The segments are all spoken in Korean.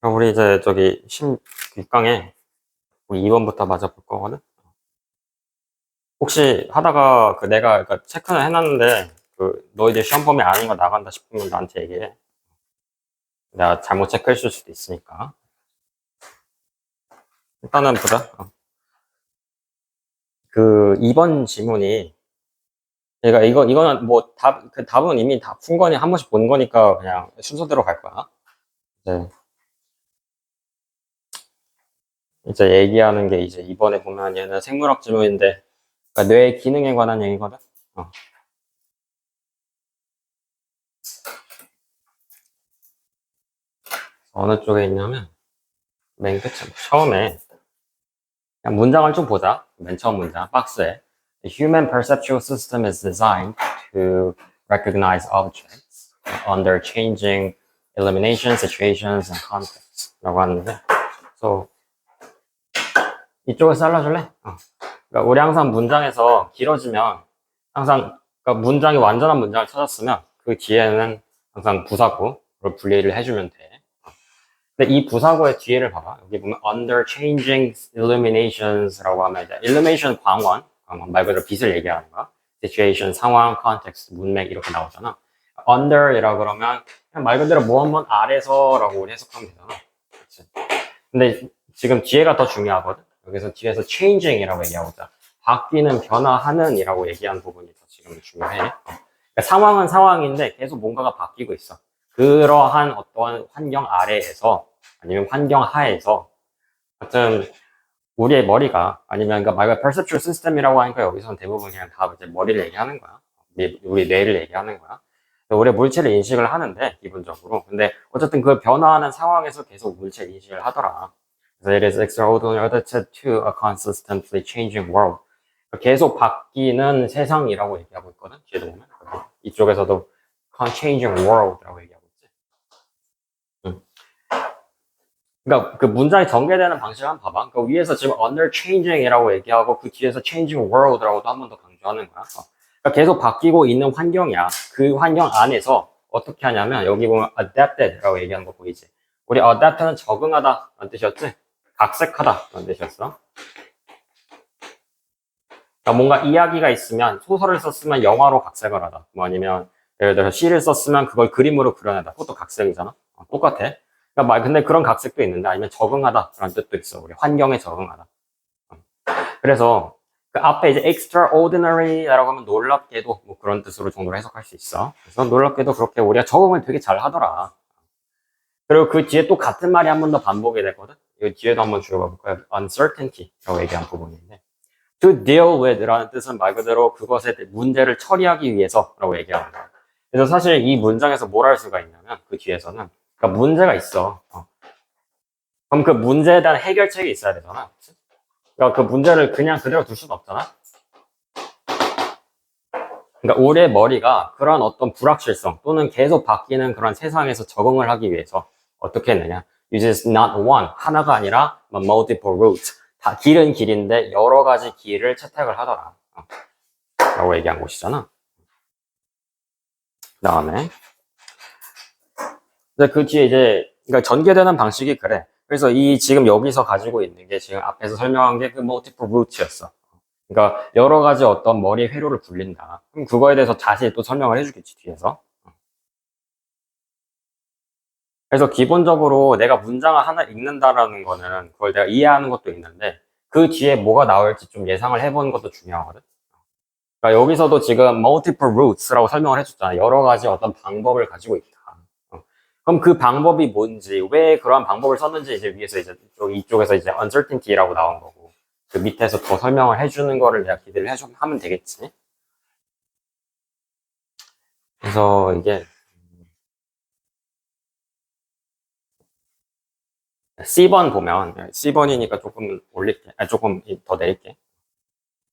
그럼 우리 이제 저기 16강에 우리 2번부터 맞아 볼 거거든? 혹시 하다가 내가 체크는 해놨는데 너 이제 시험 범위 아닌 거 나간다 싶으면 나한테 얘기해. 내가 잘못 체크했을 수도 있으니까. 일단은 보자. 2번 지문이 이거는 뭐 답은 이미 다 푼 거니 한 번씩 본 거니까 그냥 순서대로 갈 거야. 이제 얘기하는 게 이제 이번에 보면 얘는 생물학 지문인데 그러니까 뇌 기능에 관한 얘기거든. 어. 어느 쪽에 있냐면 맨 끝에 처음에 그냥 문장을 좀 보자. 맨 처음 문장 박스에 The human perceptual system is designed to recognize objects under changing illumination, situations, and contexts 라고 하는데 so 이쪽에서 잘라줄래? 그러니까 우리 항상 문장에서 길어지면 항상 그러니까 문장이 완전한 문장을 찾았으면 그 뒤에는 항상 부사구를 분리를 해주면 돼. 근데 이 부사구의 뒤에를 봐봐. 여기 보면 under changing illuminations라고 하면 이제 illumination 광원 말 그대로 빛을 얘기하는 거야. situation 상황, context 문맥 이렇게 나오잖아. under이라 그러면 그냥 말 그대로 뭐 아래서라고 우리 해석하면 되잖아. 그치? 근데 지금 뒤에가 더 중요하거든. 여기서 뒤에서 changing이라고 얘기하고 있다. 바뀌는, 변화하는이라고 얘기한 부분이 더 지금 중요해. 그러니까 상황은 상황인데 계속 뭔가가 바뀌고 있어. 그러한 어떠한 환경 아래에서 아니면 환경 하에서 하여튼 우리의 머리가 아니면 그러니까 말 그대로 perceptual system이라고 하니까 여기서는 대부분 그냥 다 이제 머리를 얘기하는 거야. 우리 뇌를 얘기하는 거야. 우리 물체를 인식을 하는데 기본적으로 근데 어쨌든 그 변화하는 상황에서 계속 물체 인식을 하더라. 그래서 it is extraordinary relative to a consistently changing world. 계속 바뀌는 세상이라고 얘기하고 있거든. 뒤에도 보면 이쪽에서도 changing world라고 얘기하고 있지. 그러니까 그 문장이 전개되는 방식을 한번 봐봐. 그 위에서 지금 under changing이라고 얘기하고 그 뒤에서 changing world라고도 한 번 더 강조하는 거야. 그러니까 계속 바뀌고 있는 환경이야. 그 환경 안에서 어떻게 하냐면 여기 보면 adapted라고 얘기하는 거 보이지? 우리 adapt는 적응하다 라는 뜻이었지? 각색하다 라는 뜻이었어. 그러니까 뭔가 이야기가 있으면 소설을 썼으면 영화로 각색을 하다. 뭐 아니면 예를 들어서 시를 썼으면 그걸 그림으로 그려내다. 그것도 각색이잖아. 똑같아. 그러니까 근데 그런 각색도 있는데 아니면 적응하다 라는 뜻도 있어. 우리 환경에 적응하다. 그래서 그 앞에 이제 extraordinary라고 하면 놀랍게도 뭐 그런 뜻으로 정도로 해석할 수 있어. 그래서 놀랍게도 그렇게 우리가 적응을 되게 잘 하더라. 그리고 그 뒤에 또 같은 말이 한 번 더 반복이 되거든. 이 뒤에도 한번 줄여봐 볼까요? uncertainty라고 얘기한 부분인데 to deal with라는 뜻은 말 그대로 그것에 문제를 처리하기 위해서라고 얘기하는 거야. 그래서 사실 이 문장에서 뭘 할 수가 있냐면 그 뒤에서는 그러니까 문제가 있어. 그럼 그 문제에 대한 해결책이 있어야 되잖아. 그러니까 그 문제를 그냥 그대로 둘 수는 없잖아. 그러니까 우리의 머리가 그런 어떤 불확실성 또는 계속 바뀌는 그런 세상에서 적응을 하기 위해서 어떻게 했느냐. uses not one, 하나가 아니라 multiple routes. 다 길은 길인데 여러 가지 길을 채택을 하더라. 라고 얘기한 것이잖아. 그 다음에 그 뒤에 이제 그러니까 전개되는 방식이 그래. 그래서 이 지금 여기서 가지고 있는 게 지금 앞에서 설명한 게 그 multiple route였어. 그러니까 여러 가지 어떤 머리 회로를 굴린다. 그럼 그거에 대해서 자세히 또 설명을 해주겠지 뒤에서. 그래서 기본적으로 내가 문장을 하나 읽는다라는 거는 그걸 내가 이해하는 것도 있는데 그 뒤에 뭐가 나올지 좀 예상을 해보는 것도 중요하거든. 그러니까 여기서도 지금 multiple routes라고 설명을 해줬잖아. 여러 가지 어떤 방법을 가지고 있다. 그럼 그 방법이 뭔지, 왜 그러한 방법을 썼는지 이제 위에서 이제 이쪽에서 이제 uncertainty라고 나온 거고 그 밑에서 더 설명을 해주는 거를 내가 기대를 하면 되겠지. 그래서 이게 C번 보면 C번이니까 조금 올릴게. 조금 더 내릴게.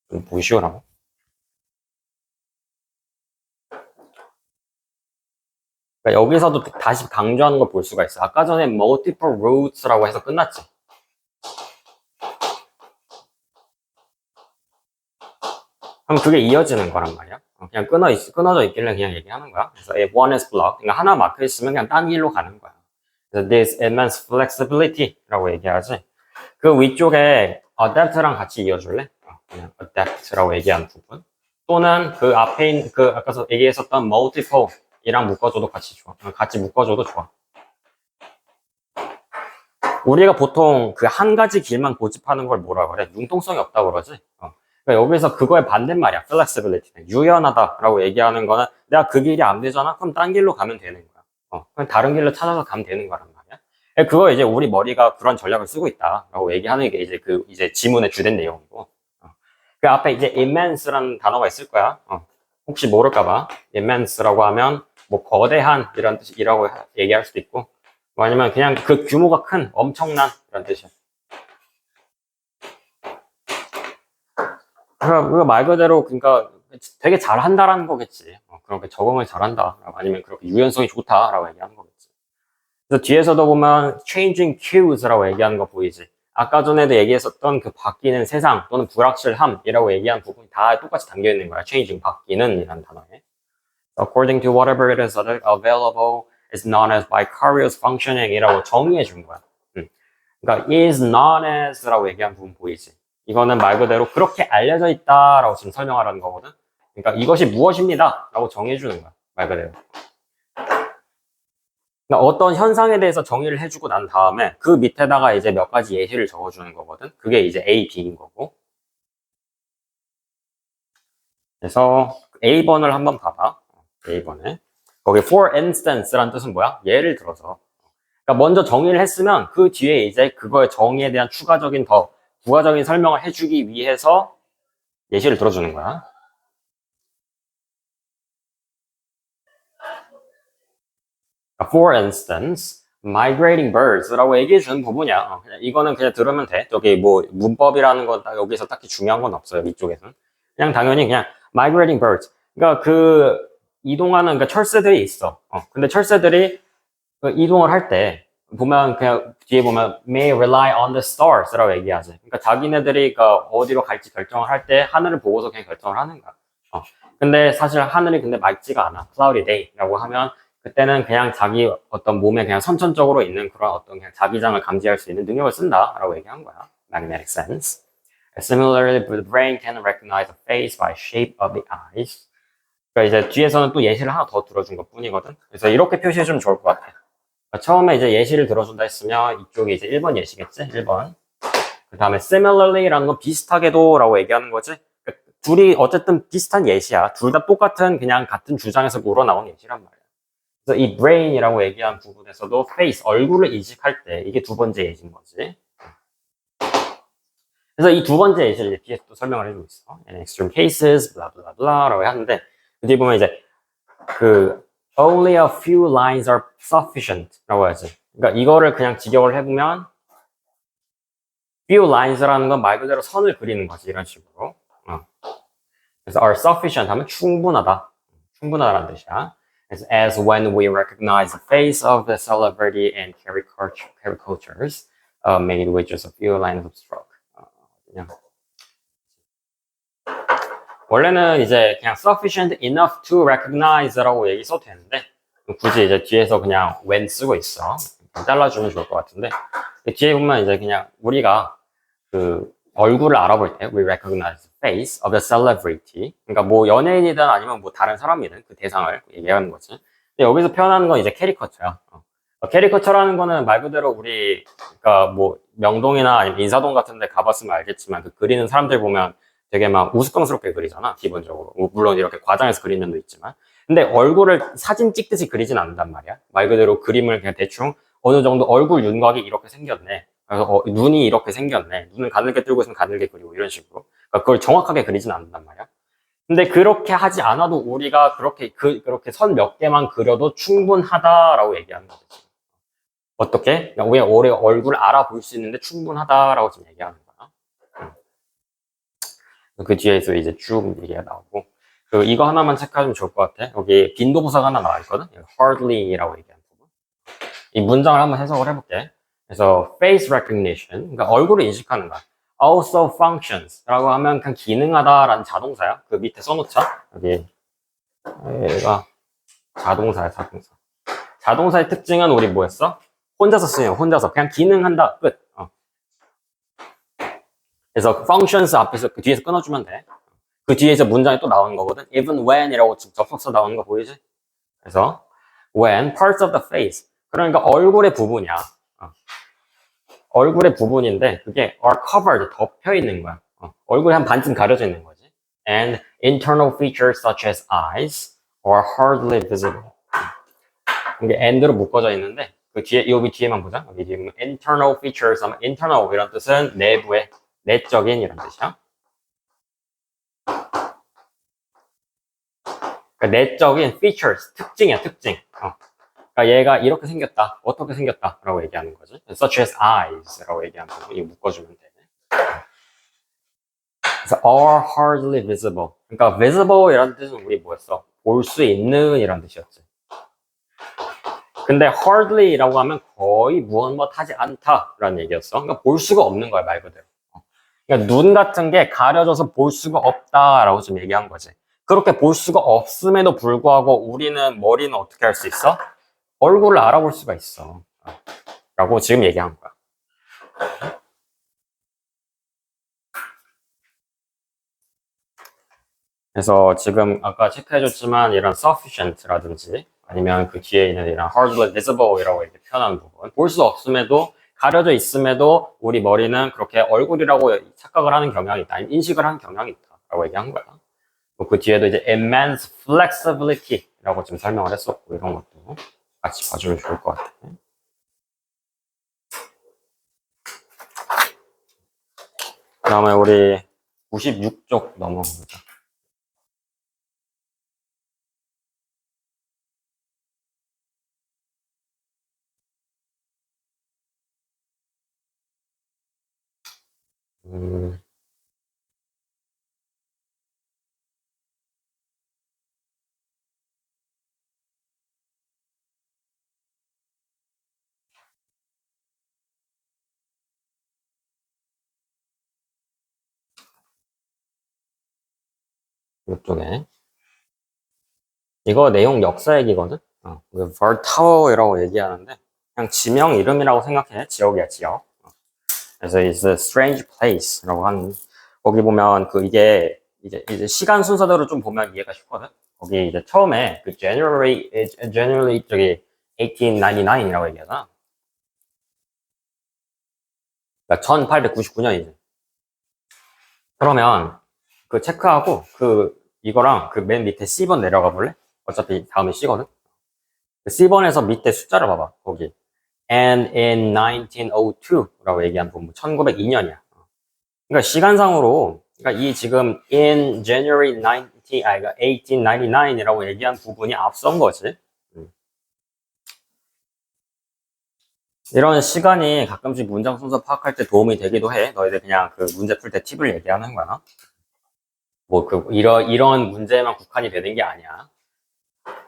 좀 보기 쉬우라고. 그러니까 여기서도 다시 강조하는 걸 볼 수가 있어. 아까 전에 multiple routes라고 해서 끝났지. 그럼 그게 이어지는 거란 말이야. 그냥 끊어져 있길래 그냥 얘기하는 거야. 그래서 if one is blocked, 그러니까 하나 막혀 있으면 그냥 딴 길로 가는 거야. 그래서 this immense flexibility라고 얘기하지. 그 위쪽에 adapt랑 같이 이어줄래? 그냥 adapt라고 얘기한 부분. 또는 그 앞에 있는 그 아까 얘기했었던 multiple이랑 묶어줘도 같이 묶어줘도 좋아. 우리가 보통 그 한 가지 길만 고집하는 걸 뭐라 그래? 융통성이 없다고 그러지. 그러니까 여기서 그거의 반대말이야. flexibility. 유연하다라고 얘기하는 거는 내가 그 길이 안 되잖아? 그럼 딴 길로 가면 되는 거야. 그냥 다른 길로 찾아서 가면 되는 거란 말이야. 그거 이제 우리 머리가 그런 전략을 쓰고 있다라고 얘기하는 게 이제 이제 지문의 주된 내용이고. 그 앞에 이제 immense라는 단어가 있을 거야. 혹시 모를까봐. immense라고 하면 뭐 거대한 이런 뜻이라고 얘기할 수도 있고. 뭐 아니면 그냥 그 규모가 큰, 엄청난 이런 뜻이야. 그거 말 그대로 그러니까 되게 잘한다라는 거겠지. 그렇게 적응을 잘한다. 아니면 그렇게 유연성이 좋다라고 얘기하는 거겠지. 그래서 뒤에서도 보면 changing cues라고 얘기하는 거 보이지. 아까 전에도 얘기했었던 그 바뀌는 세상 또는 불확실함이라고 얘기한 부분이 다 똑같이 담겨 있는 거야. changing, 바뀌는 이라는 단어에. According to whatever it is available is known as vicarious functioning 이라고 정의해 준 거야. 그러니까 is known as라고 얘기한 부분 보이지. 이거는 말 그대로 그렇게 알려져 있다라고 지금 설명하라는 거거든. 그러니까 이것이 무엇입니다 라고 정의해 주는 거야. 말 그대로. 그러니까 어떤 현상에 대해서 정의를 해주고 난 다음에 그 밑에다가 이제 몇 가지 예시를 적어주는 거거든. 그게 이제 A, B인 거고. 그래서 A번을 한번 봐봐. A번에. 거기 for instance라는 뜻은 뭐야? 예를 들어서. 그러니까 먼저 정의를 했으면 그 뒤에 이제 그거의 정의에 대한 추가적인 더 부가적인 설명을 해주기 위해서 예시를 들어주는 거야. For instance, migrating birds라고 얘기해 주는 부분이야. 이거는 그냥 들으면 돼. 저기 뭐 문법이라는 건 여기서 딱히 중요한 건 없어요. 이쪽에서는. 그냥 당연히 그냥 migrating birds. 그러니까 그 이동하는 그러니까 철새들이 있어. 근데 철새들이 그 이동을 할 때 보면 그냥 뒤에 보면 may rely on the stars라고 얘기하지. 그러니까 자기네들이 그러니까 어디로 갈지 결정을 할 때 하늘을 보고서 그냥 결정을 하는 거야. 근데 사실 하늘이 근데 맑지가 않아. cloudy day라고 하면 그때는 그냥 자기 어떤 몸에 그냥 선천적으로 있는 그런 어떤 그냥 자기장을 감지할 수 있는 능력을 쓴다라고 얘기한 거야. magnetic sense. Similarly, the brain can recognize a face by shape of the eyes. 그러니까 이제 뒤에서는 또 예시를 하나 더 들어준 것 뿐이거든. 그래서 이렇게 표시해주면 좋을 것 같아. 그러니까 처음에 이제 예시를 들어준다 했으면 이쪽이 이제 1번 예시겠지? 1번. 그 다음에 similarly라는 건 비슷하게도 라고 얘기하는 거지. 그러니까 둘이 어쨌든 비슷한 예시야. 둘 다 똑같은 그냥 같은 주장에서 우러나온 예시란 말이야. 그래서 이 brain이라고 얘기한 부분에서도 face, 얼굴을 이식할 때 이게 두 번째 예시인 거지. 그래서 이 두 번째 예시를 이제 뒤에서 또 설명을 해주고 있어. In extreme cases, blah blah blah라고 하는데 그 뒤에 보면 이제 그 only a few lines are sufficient라고 하지. 그러니까 이거를 그냥 직역을 해보면 few lines라는 건 말 그대로 선을 그리는 거지 이런 식으로. 그래서 are sufficient 하면 충분하다, 충분하다라는 뜻이야. As when we recognize the face of the celebrity in caricatures made with just a few lines of stroke. 그냥. 원래는 이제 그냥 sufficient enough to recognize라고 얘기 써도 되는데 굳이 이제 뒤에서 그냥 when 쓰고 있어. 잘라주면 좋을 것 같은데 뒤에 보면 이제 그냥 우리가 그 얼굴을 알아볼 때 we recognize the face of the celebrity. 그러니까 뭐 연예인이든 아니면 뭐 다른 사람이든 그 대상을 얘기하는 거지. 근데 여기서 표현하는 건 이제 캐리커처야. 캐리커처라는 거는 말 그대로 우리 그러니까 뭐 명동이나 아니면 인사동 같은 데 가봤으면 알겠지만 그 그리는 사람들 보면 되게 막 우스꽝스럽게 그리잖아, 기본적으로. 물론 이렇게 과장해서 그리는 면도 있지만. 근데 얼굴을 사진 찍듯이 그리진 않는단 말이야. 말 그대로 그림을 그냥 대충 어느 정도 얼굴 윤곽이 이렇게 생겼네. 그래서 눈이 이렇게 생겼네. 눈을 가늘게 뜨고 있으면 가늘게 그리고 이런 식으로. 그러니까 그걸 정확하게 그리진 않는단 말이야. 근데 그렇게 하지 않아도 우리가 그렇게 선 몇 개만 그려도 충분하다라고 얘기하는 거지. 어떻게? 그러니까 우리 얼굴을 알아볼 수 있는데 충분하다라고 지금 얘기하는 거야. 그 뒤에서 이제 쭉 얘기가 나오고. 이거 하나만 체크하면 좋을 것 같아. 여기 빈도부사가 하나 나와 있거든. hardly라고 얘기하는 부분. 이 문장을 한번 해석을 해볼게. 그래서 face recognition, 그러니까 얼굴을 인식하는 거야. also functions라고 하면 그냥 기능하다라는 자동사야. 그 밑에 써놓자. 여기 얘가 자동사야, 자동사. 자동사의 특징은 우리 뭐였어? 혼자서 쓰요. 혼자서 그냥 기능한다. 끝. 그래서 functions 앞에서 그 뒤에서 끊어주면 돼. 그 뒤에서 문장이 또 나오는 거거든. even when이라고 접속사 나오는 거 보이지? 그래서 when parts of the face. 그러니까 얼굴의 부분이야. 얼굴의 부분인데 그게 are covered 덮여 있는 거야. 얼굴이 한 반쯤 가려져 있는 거지. And internal features such as eyes are hardly visible. 이게 and로 묶어져 있는데 그 뒤에 여기 뒤에만 보자. 여기 뒤에 internal features 하면 internal 이런 뜻은 내부의 내적인 이런 뜻이야. 그러니까 내적인 features 특징이야 특징. 그러니까 얘가 이렇게 생겼다, 어떻게 생겼다라고 얘기하는 거지. Such as eyes라고 얘기하는 거 이거 묶어주면 돼. 그래서 are hardly visible. 그러니까 visible 이란 뜻은 우리 뭐였어? 볼 수 있는 이란 뜻이었지. 근데 hardly라고 하면 거의 무엇하지 않다라는 얘기였어. 그러니까 볼 수가 없는 거야 말 그대로. 그러니까 눈 같은 게 가려져서 볼 수가 없다라고 좀 얘기한 거지. 그렇게 볼 수가 없음에도 불구하고 우리는 머리는 어떻게 할 수 있어? 얼굴을 알아볼 수가 있어. 라고 지금 얘기한 거야. 그래서 지금 아까 체크해줬지만 이런 sufficient라든지 아니면 그 뒤에 있는 이런 hardly visible이라고 이렇게 표현한 부분. 볼 수 없음에도 가려져 있음에도 우리 머리는 그렇게 얼굴이라고 착각을 하는 경향이 있다. 아니면 인식을 하는 경향이 있다라고 얘기한 거야. 그 뒤에도 이제 immense flexibility라고 좀 설명을 했었고 이런 것도 같이 봐주면 좋을 것 같아. 그 다음에 우리 96쪽 넘어갑니다. 이쪽에 이거 내용 역사 얘기거든. 벌타워라고 얘기하는데 그냥 지명 이름이라고 생각해. 지역이야 지역. 그래서 it's a strange place라고 하는 거기 보면 그 이게 이제 시간 순서대로 좀 보면 이해가 쉽거든. 거기 이제 처음에 그 January 저기 1899이라고 얘기하잖아. 그러니까 1899년이지. 그러면 그 체크하고 그 이거랑 그 맨 밑에 C번 내려가 볼래? 어차피 다음에 C거든. 그 C번에서 밑에 숫자를 봐봐. 거기 and in 1902라고 얘기한 부분 1902년이야. 그러니까 시간상으로 그러니까 이 지금 in January 1899이라고 얘기한 부분이 앞선 거지. 이런 시간이 가끔씩 문장 순서 파악할 때 도움이 되기도 해. 너희들 그냥 그 문제 풀 때 팁을 얘기하는 거야. 뭐 이런 문제에만 국한이 되는 게 아니야.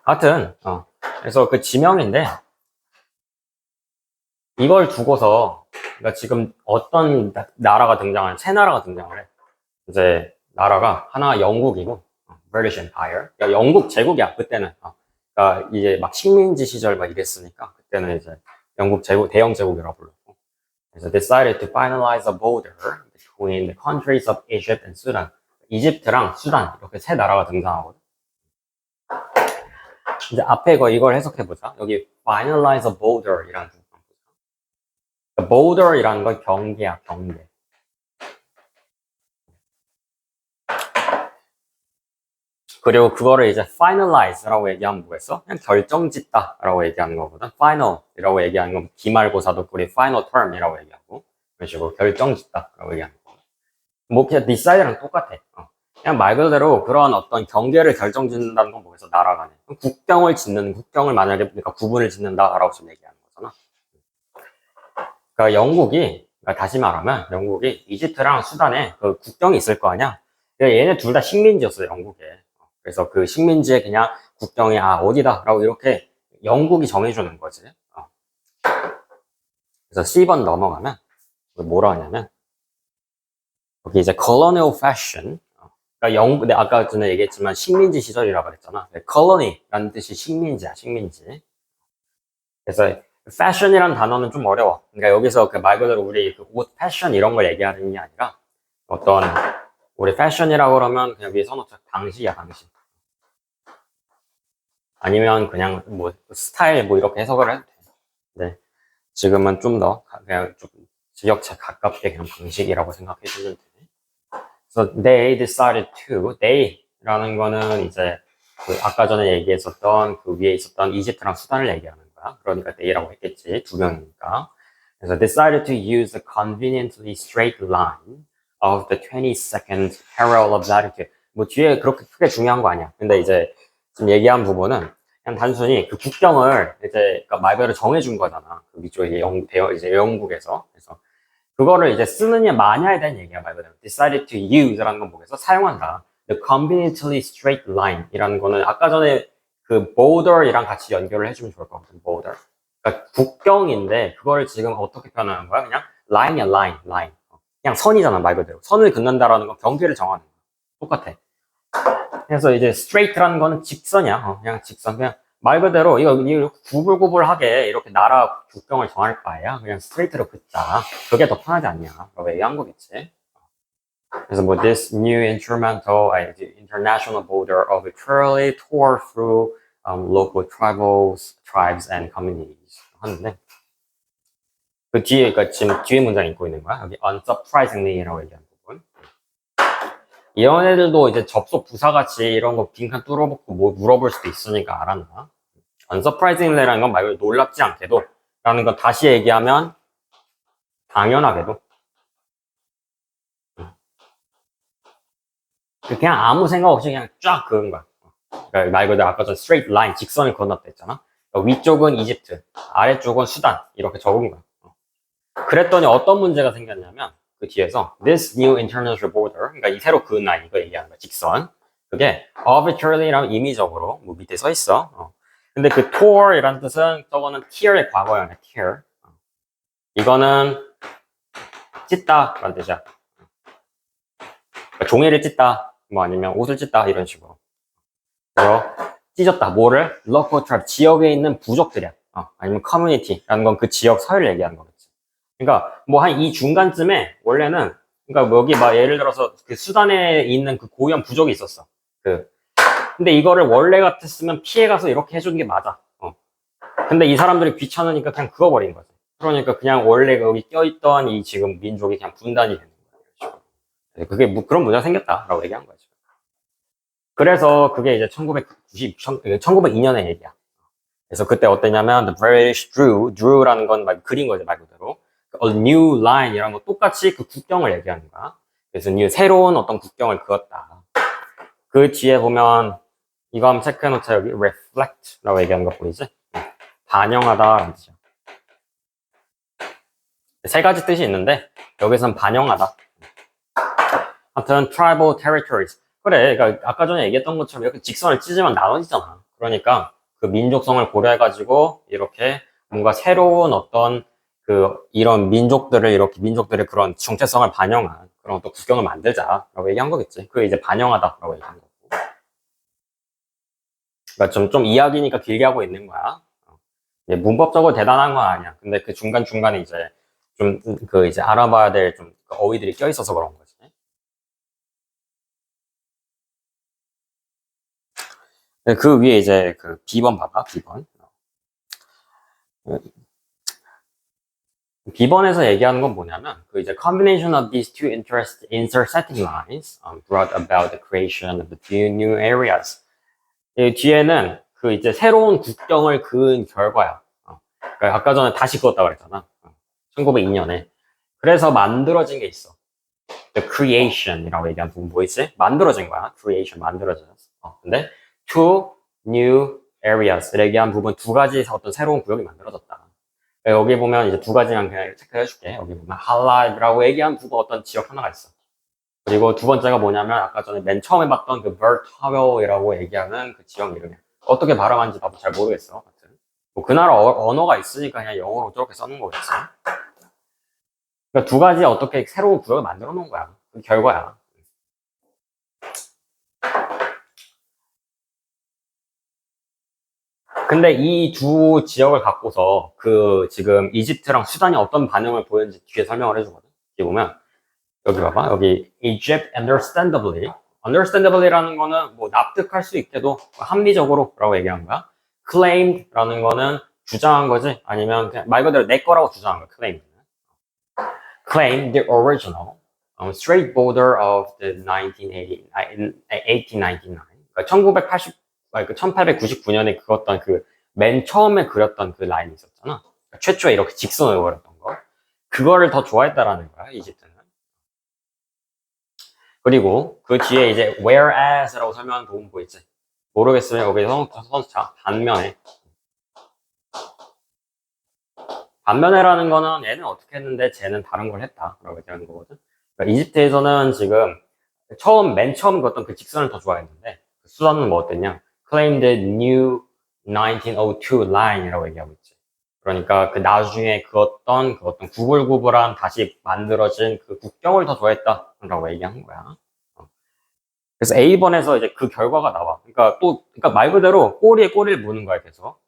하여튼 그래서 그 지명인데 이걸 두고서 그러니까 지금 어떤 나라가 등장하는 새 나라가 등장을 해. 이제 나라가 하나 영국이고 British Empire. 그러니까 영국 제국이야 그때는. 그러니까 이제 막 식민지 시절 막 이랬으니까 그때는 이제 영국 제국 대영 제국이라고 불렀고. 그래서 decided to finalize a border between the countries of Egypt and Sudan. 이집트랑 수단 이렇게 세 나라가 등장하거든. 이제 앞에 이걸 해석해 보자. 여기 finalize a border이라는 단어 보자. border이라는 건 경계야, 경계. 그리고 그거를 이제 finalize라고 얘기하면 뭐겠어? 그냥 결정짓다라고 얘기하는 거거든. final이라고 얘기하는 건 기말고사도 우리 final term이라고 얘기하고 그런 식으로 결정짓다라고 얘기하는 거. 뭐 그냥 decide랑 똑같아. 그냥 말 그대로 그런 어떤 경계를 결정짓는다는 건 뭐겠어? 나라 간에. 국경을 만약에 그러니까 구분을 짓는다라고 좀 얘기하는 거잖아. 그러니까 영국이 그러니까 다시 말하면 영국이 이집트랑 수단에 그 국경이 있을 거 아니야. 그러니까 얘네 둘 다 식민지였어 영국에. 그래서 그 식민지에 그냥 국경이 어디다라고 이렇게 영국이 정해주는 거지. 그래서 C번 넘어가면 뭐라 하냐면 여기 이제 colonial fashion. 그러니까 근데 아까 전에 얘기했지만 식민지 시절이라고 그랬잖아. colony라는 뜻이 식민지야, 식민지. 그래서 fashion이란 단어는 좀 어려워. 그러니까 여기서 그 말 그대로 우리 그 옷 패션 이런 걸 얘기하는 게 아니라 어떤 우리 fashion이라고 그러면 그냥 위에 써놓자. 당시야, 당시. 아니면 그냥 뭐 스타일 뭐 이렇게 해석을 해도 돼. 네. 지금은 좀 더 그냥 좀 지역체 가깝게 그냥 방식이라고 생각해 주면 돼. So they decided to, they라는 거는 이제 그 아까 전에 얘기했었던 그 위에 있었던 이집트랑 수단을 얘기하는 거야. 그러니까 they라고 했겠지. 두 명이니까. 그래서 decided to use the conveniently straight line of the 22nd parallel of latitude. 뭐 뒤에 그렇게 크게 중요한 거 아니야. 근데 이제 지금 얘기한 부분은 그냥 단순히 그 국경을 이제 그러니까 말별로 정해준 거잖아. 그 위쪽에 이제 영국에서. 그래서 그거를 이제 쓰느냐 마냐에 대한 얘기야, 말 그대로. decided to use라는 건 뭐겠어? 사용한다. the conveniently straight line 이라는 거는 아까 전에 그 border이랑 같이 연결을 해주면 좋을 것 같아, border. 그러니까 국경인데 그걸 지금 어떻게 표현하는 거야? 그냥 line이야, line. 그냥 선이잖아, 말 그대로. 선을 긋는다라는 건 경계를 정하는 거야. 똑같아. 그래서 이제 straight라는 거는 직선이야. 그냥 직선. 그냥 말 그대로 이거 구불구불하게 이렇게 나라 국경을 정할 바에야 그냥 스트레이트로 긋자. 그게 더 편하지 않냐. 라고 얘기한 거겠지. 그래서 뭐 this new international border arbitrarily tore through local tribes and communities 하는데 그 뒤에 그러니까 지금 뒤에 문장 읽고 있는 거야. 여기 unsurprisingly라고 얘기하는 부분. 이런 애들도 이제 접속 부사같이 이런 거 빈칸 뚫어보고 뭐 물어볼 수도 있으니까 알았나? unsurprisingly라는 건 말고 놀랍지 않게도 라는 건 다시 얘기하면 당연하게도 그냥 아무 생각 없이 그냥 쫙 그은 거야. 그러니까 말 그대로 아까 전 straight line 직선을 그었다 했잖아. 그러니까 위쪽은 이집트, 아래쪽은 수단 이렇게 적은 거야. 그랬더니 어떤 문제가 생겼냐면 그 뒤에서 this new international border 그러니까 이 새로 그은 라인 이거 얘기하는 거야. 직선 그게 arbitrarly라는 임의적으로 뭐 밑에 써 있어. 근데 그 tore이라는 뜻은 저거는 tear의 과거형이야. tear. 이거는 찢다라는 뜻이야. 그러니까 종이를 찢다, 뭐 아니면 옷을 찢다 이런 식으로. 그래서 찢었다. 뭐를? local tribe 지역에 있는 부족들이야. 아니면 community라는 건 그 지역 사회를 얘기하는 거겠지. 그러니까 뭐 한 이 중간쯤에 원래는 그러니까 뭐 여기 막 예를 들어서 그 수단에 있는 그 고위험 부족이 있었어. 근데 이거를 원래 같았으면 피해가서 이렇게 해주는 게 맞아. 근데 이 사람들이 귀찮으니까 그냥 그어버린 거지. 그러니까 그냥 원래 여기 껴있던 이 지금 민족이 그냥 분단이 되는 거야. 그게 뭐 그런 문제가 생겼다라고 얘기한 거지. 그래서 그게 이제 1902년의 얘기야. 그래서 그때 어땠냐면 the British drew라는 건 막 그린 거지 말 그대로. a new line이라는 거 똑같이 그 국경을 얘기하는 거야. 그래서 새로운 어떤 국경을 그었다. 그 뒤에 보면 이거 한번 체크해놓자. 여기 reflect라고 얘기하는 거 보이지? 반영하다라는 뜻이야. 세 가지 뜻이 있는데 여기서는 반영하다. 하여튼 tribal territories. 그래, 그러니까 아까 전에 얘기했던 것처럼 이렇게 직선을 찢으면 나눠지잖아. 그러니까 그 민족성을 고려해가지고 이렇게 뭔가 새로운 어떤 그 이런 민족들을 이렇게 민족들의 그런 정체성을 반영한 그런 또 국경을 만들자라고 얘기한 거겠지. 그게 이제 반영하다라고 얘기한 거고. 그러니까 좀 이야기니까 길게 하고 있는 거야. 문법적으로 대단한 건 아니야. 근데 그 중간중간에 이제 좀 그 이제 알아봐야 될 좀 어휘들이 껴있어서 그런 거지. 그 위에 이제 그 B번 봐봐, B번. B번에서 얘기하는 건 뭐냐면, 그 이제 combination of these two intersecting lines brought about the creation of the two new areas. 이 뒤에는 그 이제 새로운 국경을 그은 결과야. 그러니까 아까 전에 다시 그었다 그랬잖아. 1902년에. 그래서 만들어진 게 있어. The creation이라고 얘기하는 부분 뭐 있지? 만들어진 거야. creation, 만들어졌어. 근데 two new areas 얘기한 부분 두 가지에서 어떤 새로운 구역이 만들어졌다. 여기 보면 이제 두 가지만 그냥 체크해 줄게. 여기 보면 halib라고 얘기한 부분 어떤 지역 하나가 있어. 그리고 두 번째가 뭐냐면 아까 전에 맨 처음에 봤던 그 Berthaville이라고 얘기하는 그 지역 이름이야. 어떻게 발음하는지 나도 잘 모르겠어. 뭐 그 나라 언어가 있으니까 그냥 영어로 저렇게 써놓은 거겠지. 그러니까 두 가지 어떻게 새로운 구역을 만들어 놓은 거야. 그 결과야. 근데 이 두 지역을 갖고서 그 지금 이집트랑 수단이 어떤 반응을 보였는지 뒤에 설명을 해주거든. 여기 보면 여기 봐봐. 여기 Egypt understandably. understandably라는 거는 뭐 납득할 수 있게도 합리적으로라고 얘기한 거야. claimed라는 거는 주장한 거지. 아니면 그냥 말 그대로 내 거라고 주장한 거야. claim the original straight border of the 1899. 그러니까 1899년에 그었던 그 맨 처음에 그렸던 그 라인이 있었잖아. 그러니까 최초에 이렇게 직선으로 그렸던 거. 그거를 더 좋아했다라는 거야, 이집트는. 그리고 그 뒤에 이제 whereas라고 설명한 부분 보이지? 모르겠으면 여기서 선수자 반면에라는 거는 얘는 어떻게 했는데 쟤는 다른 걸 했다 라고 얘기하는 거거든. 그러니까 이집트에서는 지금 맨 처음 그었던 그 직선을 더 좋아했는데 수단은 뭐 어땠냐? claim the new 1902 line이라고 얘기하고 있지. 그러니까 그 나중에 그었던 구불구불한 다시 만들어진 그 국경을 더 좋아했다라고 얘기한 거야. 그래서 A번에서 이제 그 결과가 나와. 그러니까 말 그대로 꼬리에 꼬리를 무는 거야, 계속.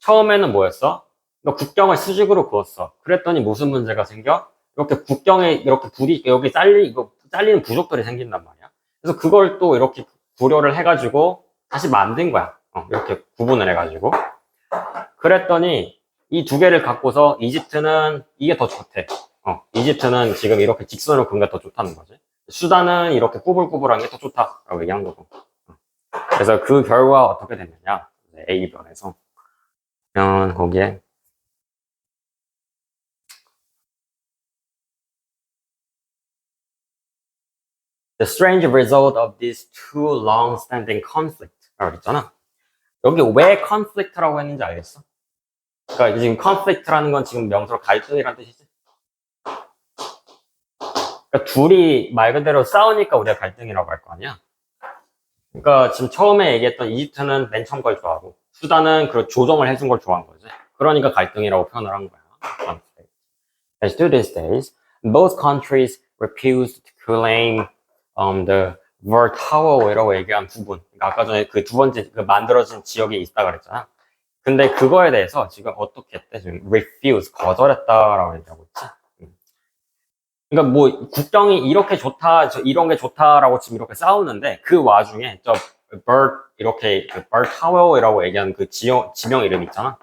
처음에는 뭐였어? 너 국경을 수직으로 그었어. 그랬더니 무슨 문제가 생겨? 이렇게 국경에 이렇게 여기 잘리는 부족들이 생긴단 말이야. 그래서 그걸 또 이렇게 고려를 해가지고 다시 만든 거야. 이렇게 구분을 해가지고. 그랬더니 이 두 개를 갖고서 이집트는 이게 더 좋대. 이집트는 지금 이렇게 직선으로 그은 게 더 좋다는 거지. 수단은 이렇게 꾸불꾸불한 게 더 좋다라고 얘기한 거고. 그래서 그 결과 어떻게 됐느냐? A변에서. 거기에 The strange result of these two long-standing conflict라고 했잖아. 여기 왜 conflict라고 했는지 알겠어? 그러니까 지금 conflict라는 건 지금 명사로 갈등이란 뜻이지. 그러니까 둘이 말 그대로 싸우니까 우리가 갈등이라고 할 거 아니야. 그러니까 지금 처음에 얘기했던 이집트는 맨 처음 걸 좋아하고 수단은 그 조정을 해준 걸 좋아한 거지. 그러니까 갈등이라고 표현을 한 거야. As to these days, both countries refused to claim the Vertow이라고 얘기한 부분. 그러니까 아까 전에 그 두 번째 그 만들어진 지역이 있다 그랬잖아. 근데 그거에 대해서 지금 어떻게 했대? 지금 refuse, 거절했다라고 얘기하고 있지. 그러니까 뭐 국경이 이렇게 좋다, 이런 게 좋다라고 지금 이렇게 싸우는데 그 와중에 이렇게 bird tower이라고 얘기하는 그 지명 이름 있잖아.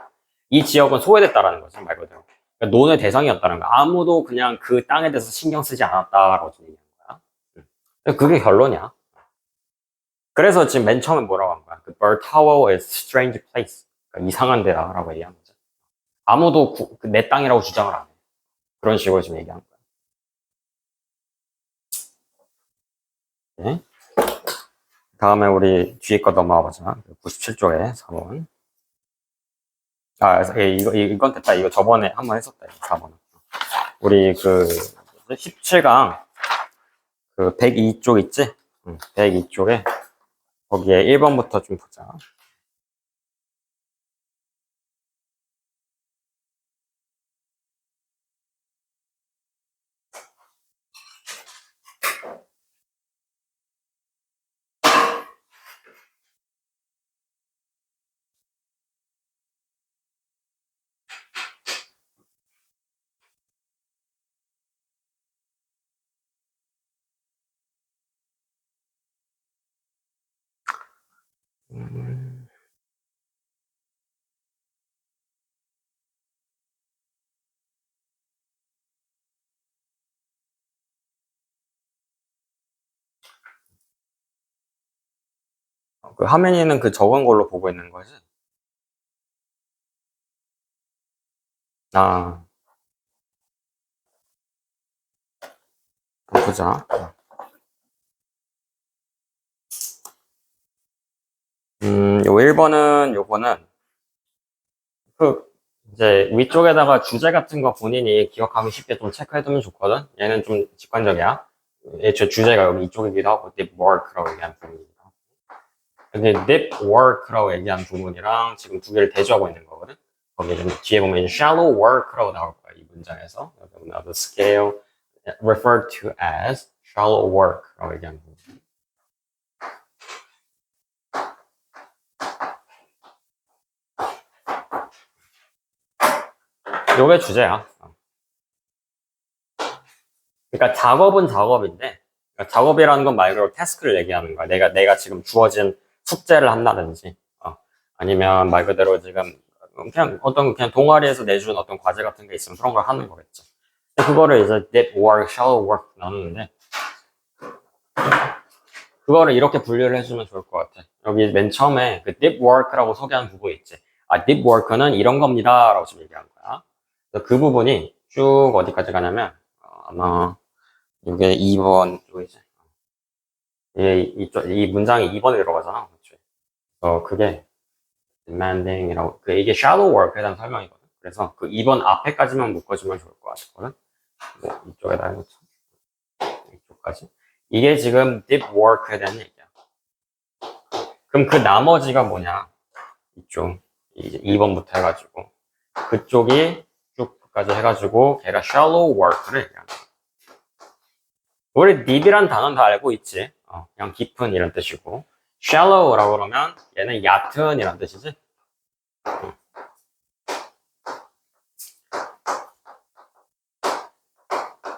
이 지역은 소외됐다라는 거지 말 그대로. 그러니까 논의 대상이었다는 거야. 아무도 그냥 그 땅에 대해서 신경 쓰지 않았다라고 지금 얘기하는 거야. 그게 결론이야. 그래서 지금 맨 처음에 뭐라고 한 거야? 그 bird tower is strange place. 그러니까 이상한 데라라고 얘기한 거지. 아무도 내 땅이라고 주장을 안 해. 그런 식으로 지금 얘기한 거야. 네? 다음에 우리 뒤에 거 넘어가 보자. 97쪽에 4번. 이건 됐다. 이거 저번에 한번 했었다. 4번. 우리 17강 102쪽 있지? 102쪽에 거기에 1번부터 좀 보자. 그 화면에는 그 적은 걸로 보고 있는 거지? 아, 보자. 요 1번은 요거는 이제 위쪽에다가 주제 같은 거 본인이 기억하기 쉽게 좀 체크해두면 좋거든? 얘는 좀 직관적이야. 애초에 주제가 여기 이쪽이기도 하고, deep work라고 얘기한 부분이기도 하고. 근데 deep work라고 얘기한 부분이랑 지금 두 개를 대조하고 있는 거거든? 거기 뒤에 보면 shallow work라고 나올 거야, 이 문장에서. 여기 보면 the scale referred to as shallow work라고 얘기한 부분. 요게 주제야. 그러니까 작업은 작업인데, 그러니까 작업이라는 건 말 그대로 태스크를 얘기하는 거야. 내가 지금 주어진 숙제를 한다든지, 아니면 말 그대로 지금 그냥 동아리에서 내준 어떤 과제 같은 게 있으면 그런 걸 하는 거겠죠. 그거를 이제 deep work, shallow work 나누는데, 그거를 이렇게 분류를 해주면 좋을 것 같아. 여기 맨 처음에 그 deep work라고 소개한 부분이 있지. deep work는 이런 겁니다. 라고 지금 얘기한 거야. 그래서 그 부분이 쭉 어디까지 가냐면, 아마 이게 2번 쪽이지. 이 문장이 2번에 들어가잖아. 그게 demanding이라고, 이게 shallow work에 대한 설명이거든. 그래서 그 2번 앞에까지만 묶어주면 좋을 것 같거든. 뭐 이쪽에다 해놓자. 이쪽까지. 이게 지금 deep work에 대한 얘기야. 그럼 그 나머지가 뭐냐? 이쪽. 이제 2번부터 해가지고. 그쪽이 쭉까지 해가지고 걔가 shallow work를 얘기하는 거야. 우리 deep이란 단어는 다 알고 있지. 그냥 깊은 이런 뜻이고. shallow라고 그러면 얘는 얕은 이런 뜻이지.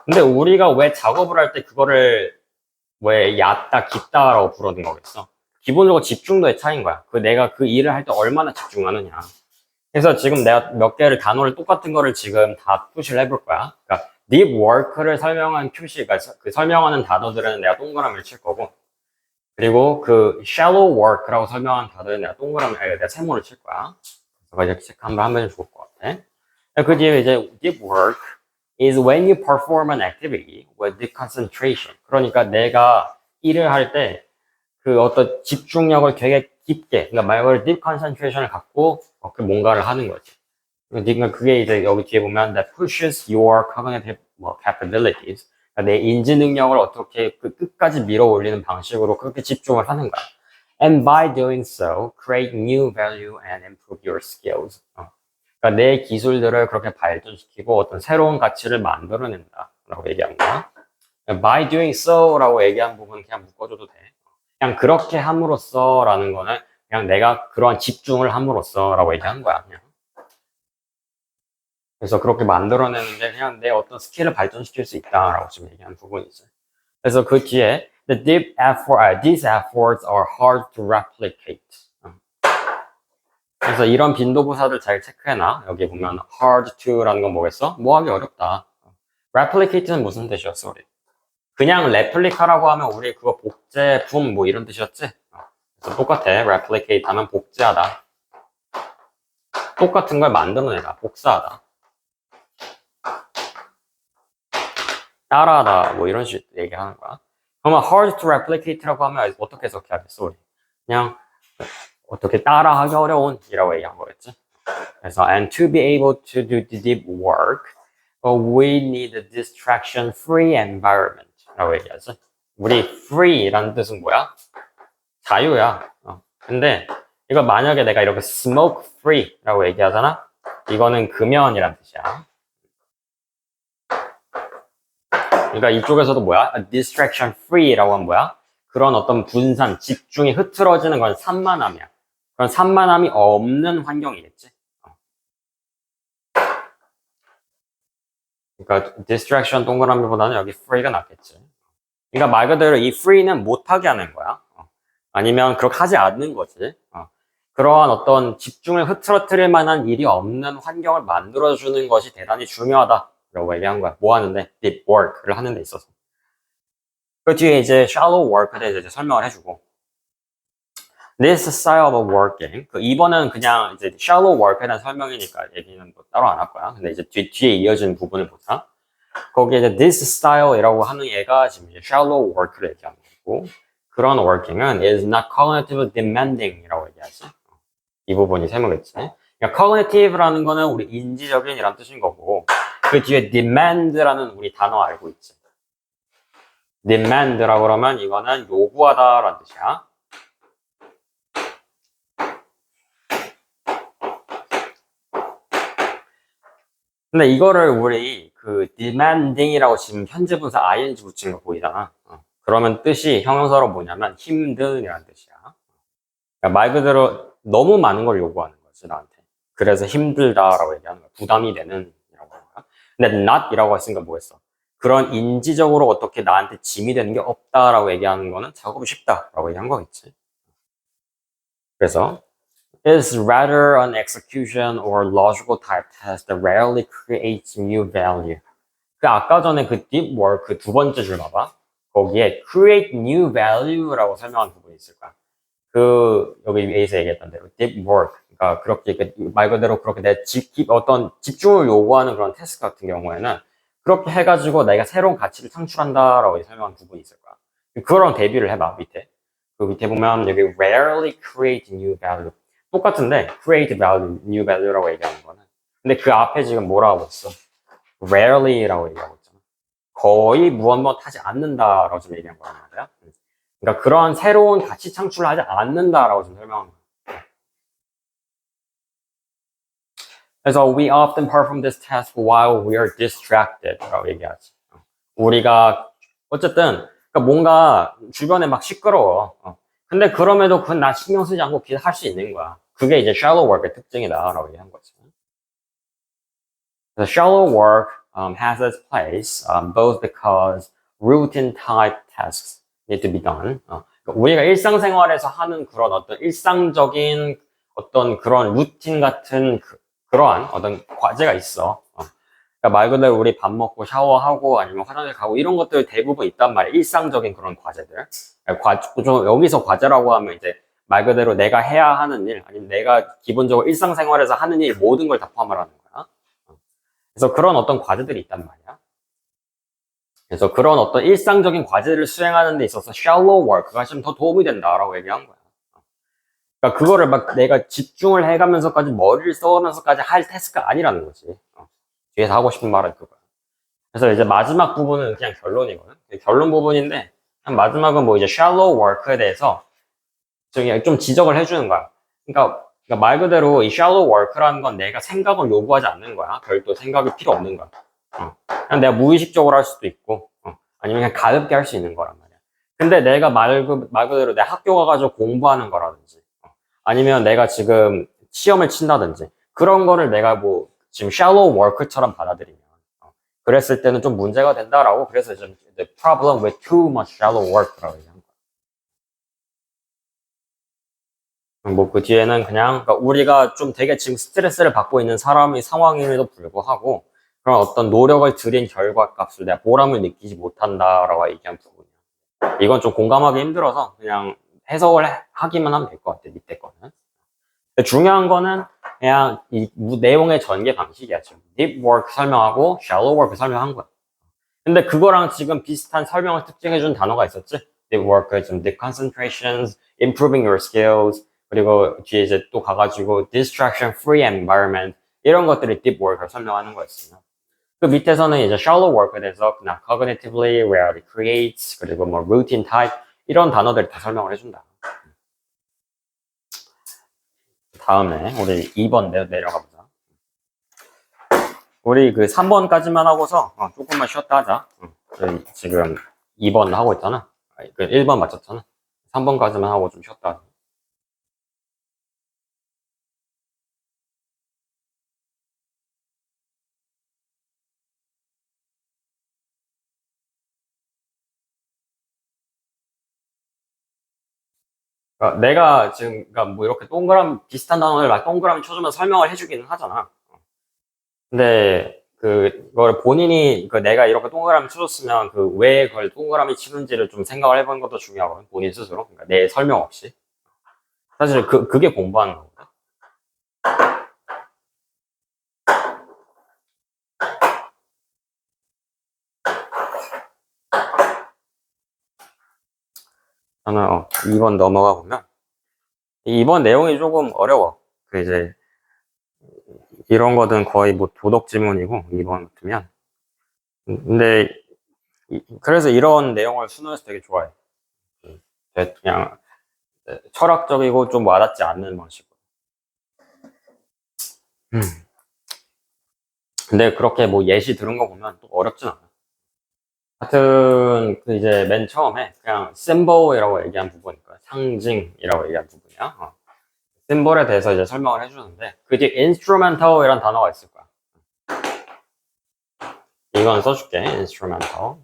근데 우리가 왜 작업을 할 때 그거를 왜 얕다, 깊다라고 부르는 거겠어? 기본적으로 집중도의 차이인 거야. 내가 그 일을 할 때 얼마나 집중하느냐. 그래서 지금 내가 몇 개를 단어를 똑같은 거를 지금 다 표시를 해볼 거야. 그러니까 deep work를 설명한 표시가 그 설명하는 단어들은 내가 동그라미를 칠 거고, 그리고 그 shallow work라고 설명한 단어는 내가 세모를 칠 거야. 그래서 이렇게 체크 한번 하면 좋을 것 같아. 그 뒤에 이제 deep work is when you perform an activity with deep concentration. 그러니까 내가 일을 할 때 그 어떤 집중력을 되게 깊게, 그러니까 말 그대로 deep concentration을 갖고 그 뭔가를 하는 거지. 그러니까 그게 이제 여기 뒤에 보면 that pushes your cognitive capabilities. 그러니까 내 인지 능력을 어떻게 그 끝까지 밀어 올리는 방식으로 그렇게 집중을 하는 거야. And by doing so, create new value and improve your skills. 그러니까 내 기술들을 그렇게 발전시키고 어떤 새로운 가치를 만들어낸다 라고 얘기한 거야. By doing so 라고 얘기한 부분은 그냥 묶어줘도 돼. 그냥 그렇게 함으로써 라는 거는 그냥 내가 그러한 집중을 함으로써 라고 얘기한 거야. 그냥. 그래서 그렇게 만들어내는데 그냥 내 어떤 스킬을 발전시킬 수 있다라고 지금 얘기한 부분이지. 그래서 그 뒤에 these efforts are hard to replicate. 그래서 이런 빈도부사들 잘 체크해놔. 여기 보면 hard to라는 건 뭐겠어? 뭐 하기 어렵다. replicate는 무슨 뜻이었어, 우리? 그냥 레플리카라고 하면 우리 그거 복제, 품 뭐 이런 뜻이었지? 그래서 똑같아. replicate 하면 복제하다. 똑같은 걸 만들어내다. 복사하다. 따라하다. 뭐 이런 식으로 얘기하는 거야. 그러면 hard to replicate라고 하면 어떻게 해석해야겠어, 우리? 그냥 어떻게 따라하기 어려운 이라고 얘기한 거겠지. 그래서 and to be able to do the deep work, we need a distraction-free environment 라고 얘기하지. 우리 free라는 뜻은 뭐야? 자유야. 근데 이거 만약에 내가 이렇게 smoke-free라고 얘기하잖아? 이거는 금연이란 뜻이야. 그러니까 이쪽에서도 뭐야? distraction-free라고 하면 뭐야? 그런 어떤 분산, 집중이 흐트러지는 건 산만함이야. 그런 산만함이 없는 환경이겠지. 그러니까 distraction 동그라미보다는 여기 free가 낫겠지. 그러니까 말 그대로 이 free는 못하게 하는 거야. 아니면 그렇게 하지 않는 거지. 그러한 어떤 집중을 흐트러뜨릴 만한 일이 없는 환경을 만들어주는 것이 대단히 중요하다라고 얘기한 거야. 뭐 하는데? deep work를 하는 데 있어서. 그 뒤에 이제 shallow work에 대해서 이제 설명을 해주고, this style of working. 그 2번은 그냥 이제 shallow work에 대한 설명이니까 얘기는 뭐 따로 안 할 거야. 근데 이제 뒤에 이어지는 부분을 보자. 거기에 이제 this style이라고 하는 얘가 지금 이제 shallow work를 얘기하는 거고, 그런 working은 is not cognitive demanding이라고 얘기하지. 이 부분이 세모겠지. 그러니까 cognitive라는 거는 우리 인지적인 이란 뜻인 거고, 그 뒤에 demand라는 우리 단어 알고 있지. demand라고 그러면 이거는 요구하다라는 뜻이야. 근데 이거를 우리 그 demanding이라고 지금 현재 분사 ing 붙인 거 보이잖아. 그러면 뜻이 형용사로 뭐냐면 힘든이라는 뜻이야. 그러니까 말 그대로 너무 많은 걸 요구하는 거지 나한테. 그래서 힘들다라고 얘기하는 거야. 부담이 되는. 근데 not이라고 했으니까 뭐였어? 그런 인지적으로 어떻게 나한테 짐이 되는 게 없다라고 얘기하는 거는 작업이 쉽다라고 얘기한 거겠지. 그래서 is rather an execution or logical type test that rarely creates new value. 그 아까 전에 그 deep work 그 두 번째 줄 봐봐. 거기에 create new value라고 설명한 부분이 있을 거야. 그 여기 A에서 얘기했던 대로 deep work. 그러니까 그렇게 말 그대로 그렇게 내 어떤 집중을 요구하는 그런 테스트 같은 경우에는 그렇게 해가지고 내가 새로운 가치를 창출한다라고 설명한 부분이 있을 거야. 그거랑 대비를 해봐 밑에. 그 밑에 보면 여기 rarely create new value. 똑같은데 create value, new value라고 얘기하는 거는. 근데 그 앞에 지금 뭐라고 했어? rarely라고 얘기하고 있잖아. 거의 무엇하지 않는다라고 좀 얘기한 거란 말이야. 그러니까 그러한 새로운 가치 창출을 하지 않는다라고 좀 설명한 거야. 그래서 we often perform this task while we are distracted라고 얘기하지. 우리가 어쨌든 그러니까 뭔가 주변에 막 시끄러워. 근데 그럼에도 그건 나 신경 쓰지 않고 그냥 할 수 있는 거야. 그게 이제 shallow work의 특징이다라고 얘기한 거지. The shallow work has its place both because routine type tasks need to be done. 그러니까 우리가 일상생활에서 하는 그런 어떤 일상적인 어떤 그런 루틴 같은 그러한 어떤 과제가 있어. 그러니까 말 그대로 우리 밥 먹고 샤워하고 아니면 화장실 가고 이런 것들 대부분 있단 말이야. 일상적인 그런 과제들. 좀 여기서 과제라고 하면 이제 말 그대로 내가 해야 하는 일, 아니면 내가 기본적으로 일상생활에서 하는 일 모든 걸 다 포함을 하는 거야. 그래서 그런 어떤 과제들이 있단 말이야. 그래서 그런 어떤 일상적인 과제를 수행하는 데 있어서 shallow work가 좀 더 도움이 된다라고 얘기한 거야. 그러니까 그거를 막 내가 집중을 해가면서까지 머리를 써가면서까지 할 태스크가 아니라는 거지. 뒤에서 하고 싶은 말은 그거야. 그래서 이제 마지막 부분은 그냥 결론이거든. 결론 부분인데 마지막은 뭐 이제 shallow work에 대해서 좀 지적을 해주는 거야. 그러니까 말 그대로 이 shallow work라는 건 내가 생각을 요구하지 않는 거야. 별도 생각이 필요 없는 거야. 그냥 내가 무의식적으로 할 수도 있고, 아니면 그냥 가볍게 할 수 있는 거란 말이야. 근데 내가 말 그대로 내 학교 가가지고 공부하는 거라든지, 아니면 내가 지금 시험을 친다든지, 그런 거를 내가 뭐 지금 shallow work처럼 받아들이면, 그랬을 때는 좀 문제가 된다라고, 그래서 좀 the problem with too much shallow work라고 얘기한 거야. 뭐 그 뒤에는 그냥 그러니까 우리가 좀 되게 지금 스트레스를 받고 있는 사람의 상황임에도 불구하고 그런 어떤 노력을 들인 결과값을 내가 보람을 느끼지 못한다라고 얘기한 부분이야. 이건 좀 공감하기 힘들어서 그냥 해석을 하기만 하면 될 것 같아, 밑에 거는. 중요한 거는 그냥 이 내용의 전개 방식이야. 지금 deep work 설명하고 shallow work 설명한 거야. 근데 그거랑 지금 비슷한 설명을 특징해준 단어가 있었지? deep work, 좀 deep concentrations, improving your skills, 그리고 뒤에 이제 또 가가지고 distraction free environment 이런 것들이 deep work을 설명하는 거였어요. 그 밑에서는 이제 shallow work에 대해서 그냥 cognitively, rarely creates, 그리고 뭐 routine type 이런 단어들이 다 설명을 해준다. 다음에 우리 2번 내려가 보자. 우리 그 3번까지만 하고서 조금만 쉬었다 하자. 저희 지금 2번 하고 있잖아. 그 1번 맞췄잖아. 3번까지만 하고 좀 쉬었다 하자. 그러니까 내가 지금 그러니까 뭐 이렇게 동그라미 비슷한 단어를 막 동그라미 쳐주면 설명을 해주기는 하잖아. 근데 그걸 본인이 그 내가 이렇게 동그라미 쳐줬으면 그 왜 그걸 동그라미 치는지를 좀 생각을 해보는 것도 중요하거든. 본인 스스로. 그러니까 내 설명 없이. 사실 그게 공부하는 거거든. 저는 2번 넘어가 보면 2번 내용이 조금 어려워. 그 이제 이런 거든 거의 뭐 도덕 지문이고 2번 같으면. 근데 그래서 이런 내용을 수능에서 되게 좋아해. 그냥 철학적이고 좀 와닿지 않는 방식으로. 음. 근데 그렇게 뭐 예시 들은 거 보면 또 어렵진 않아. 하여튼 그 이제 맨 처음에 그냥 심볼이라고 얘기한 부분이니까 상징이라고 얘기한 부분이야. 심볼에 대해서 이제 설명을 해주는데 그 뒤에 instrumental이라는 단어가 있을 거야. 이건 써줄게. instrumental.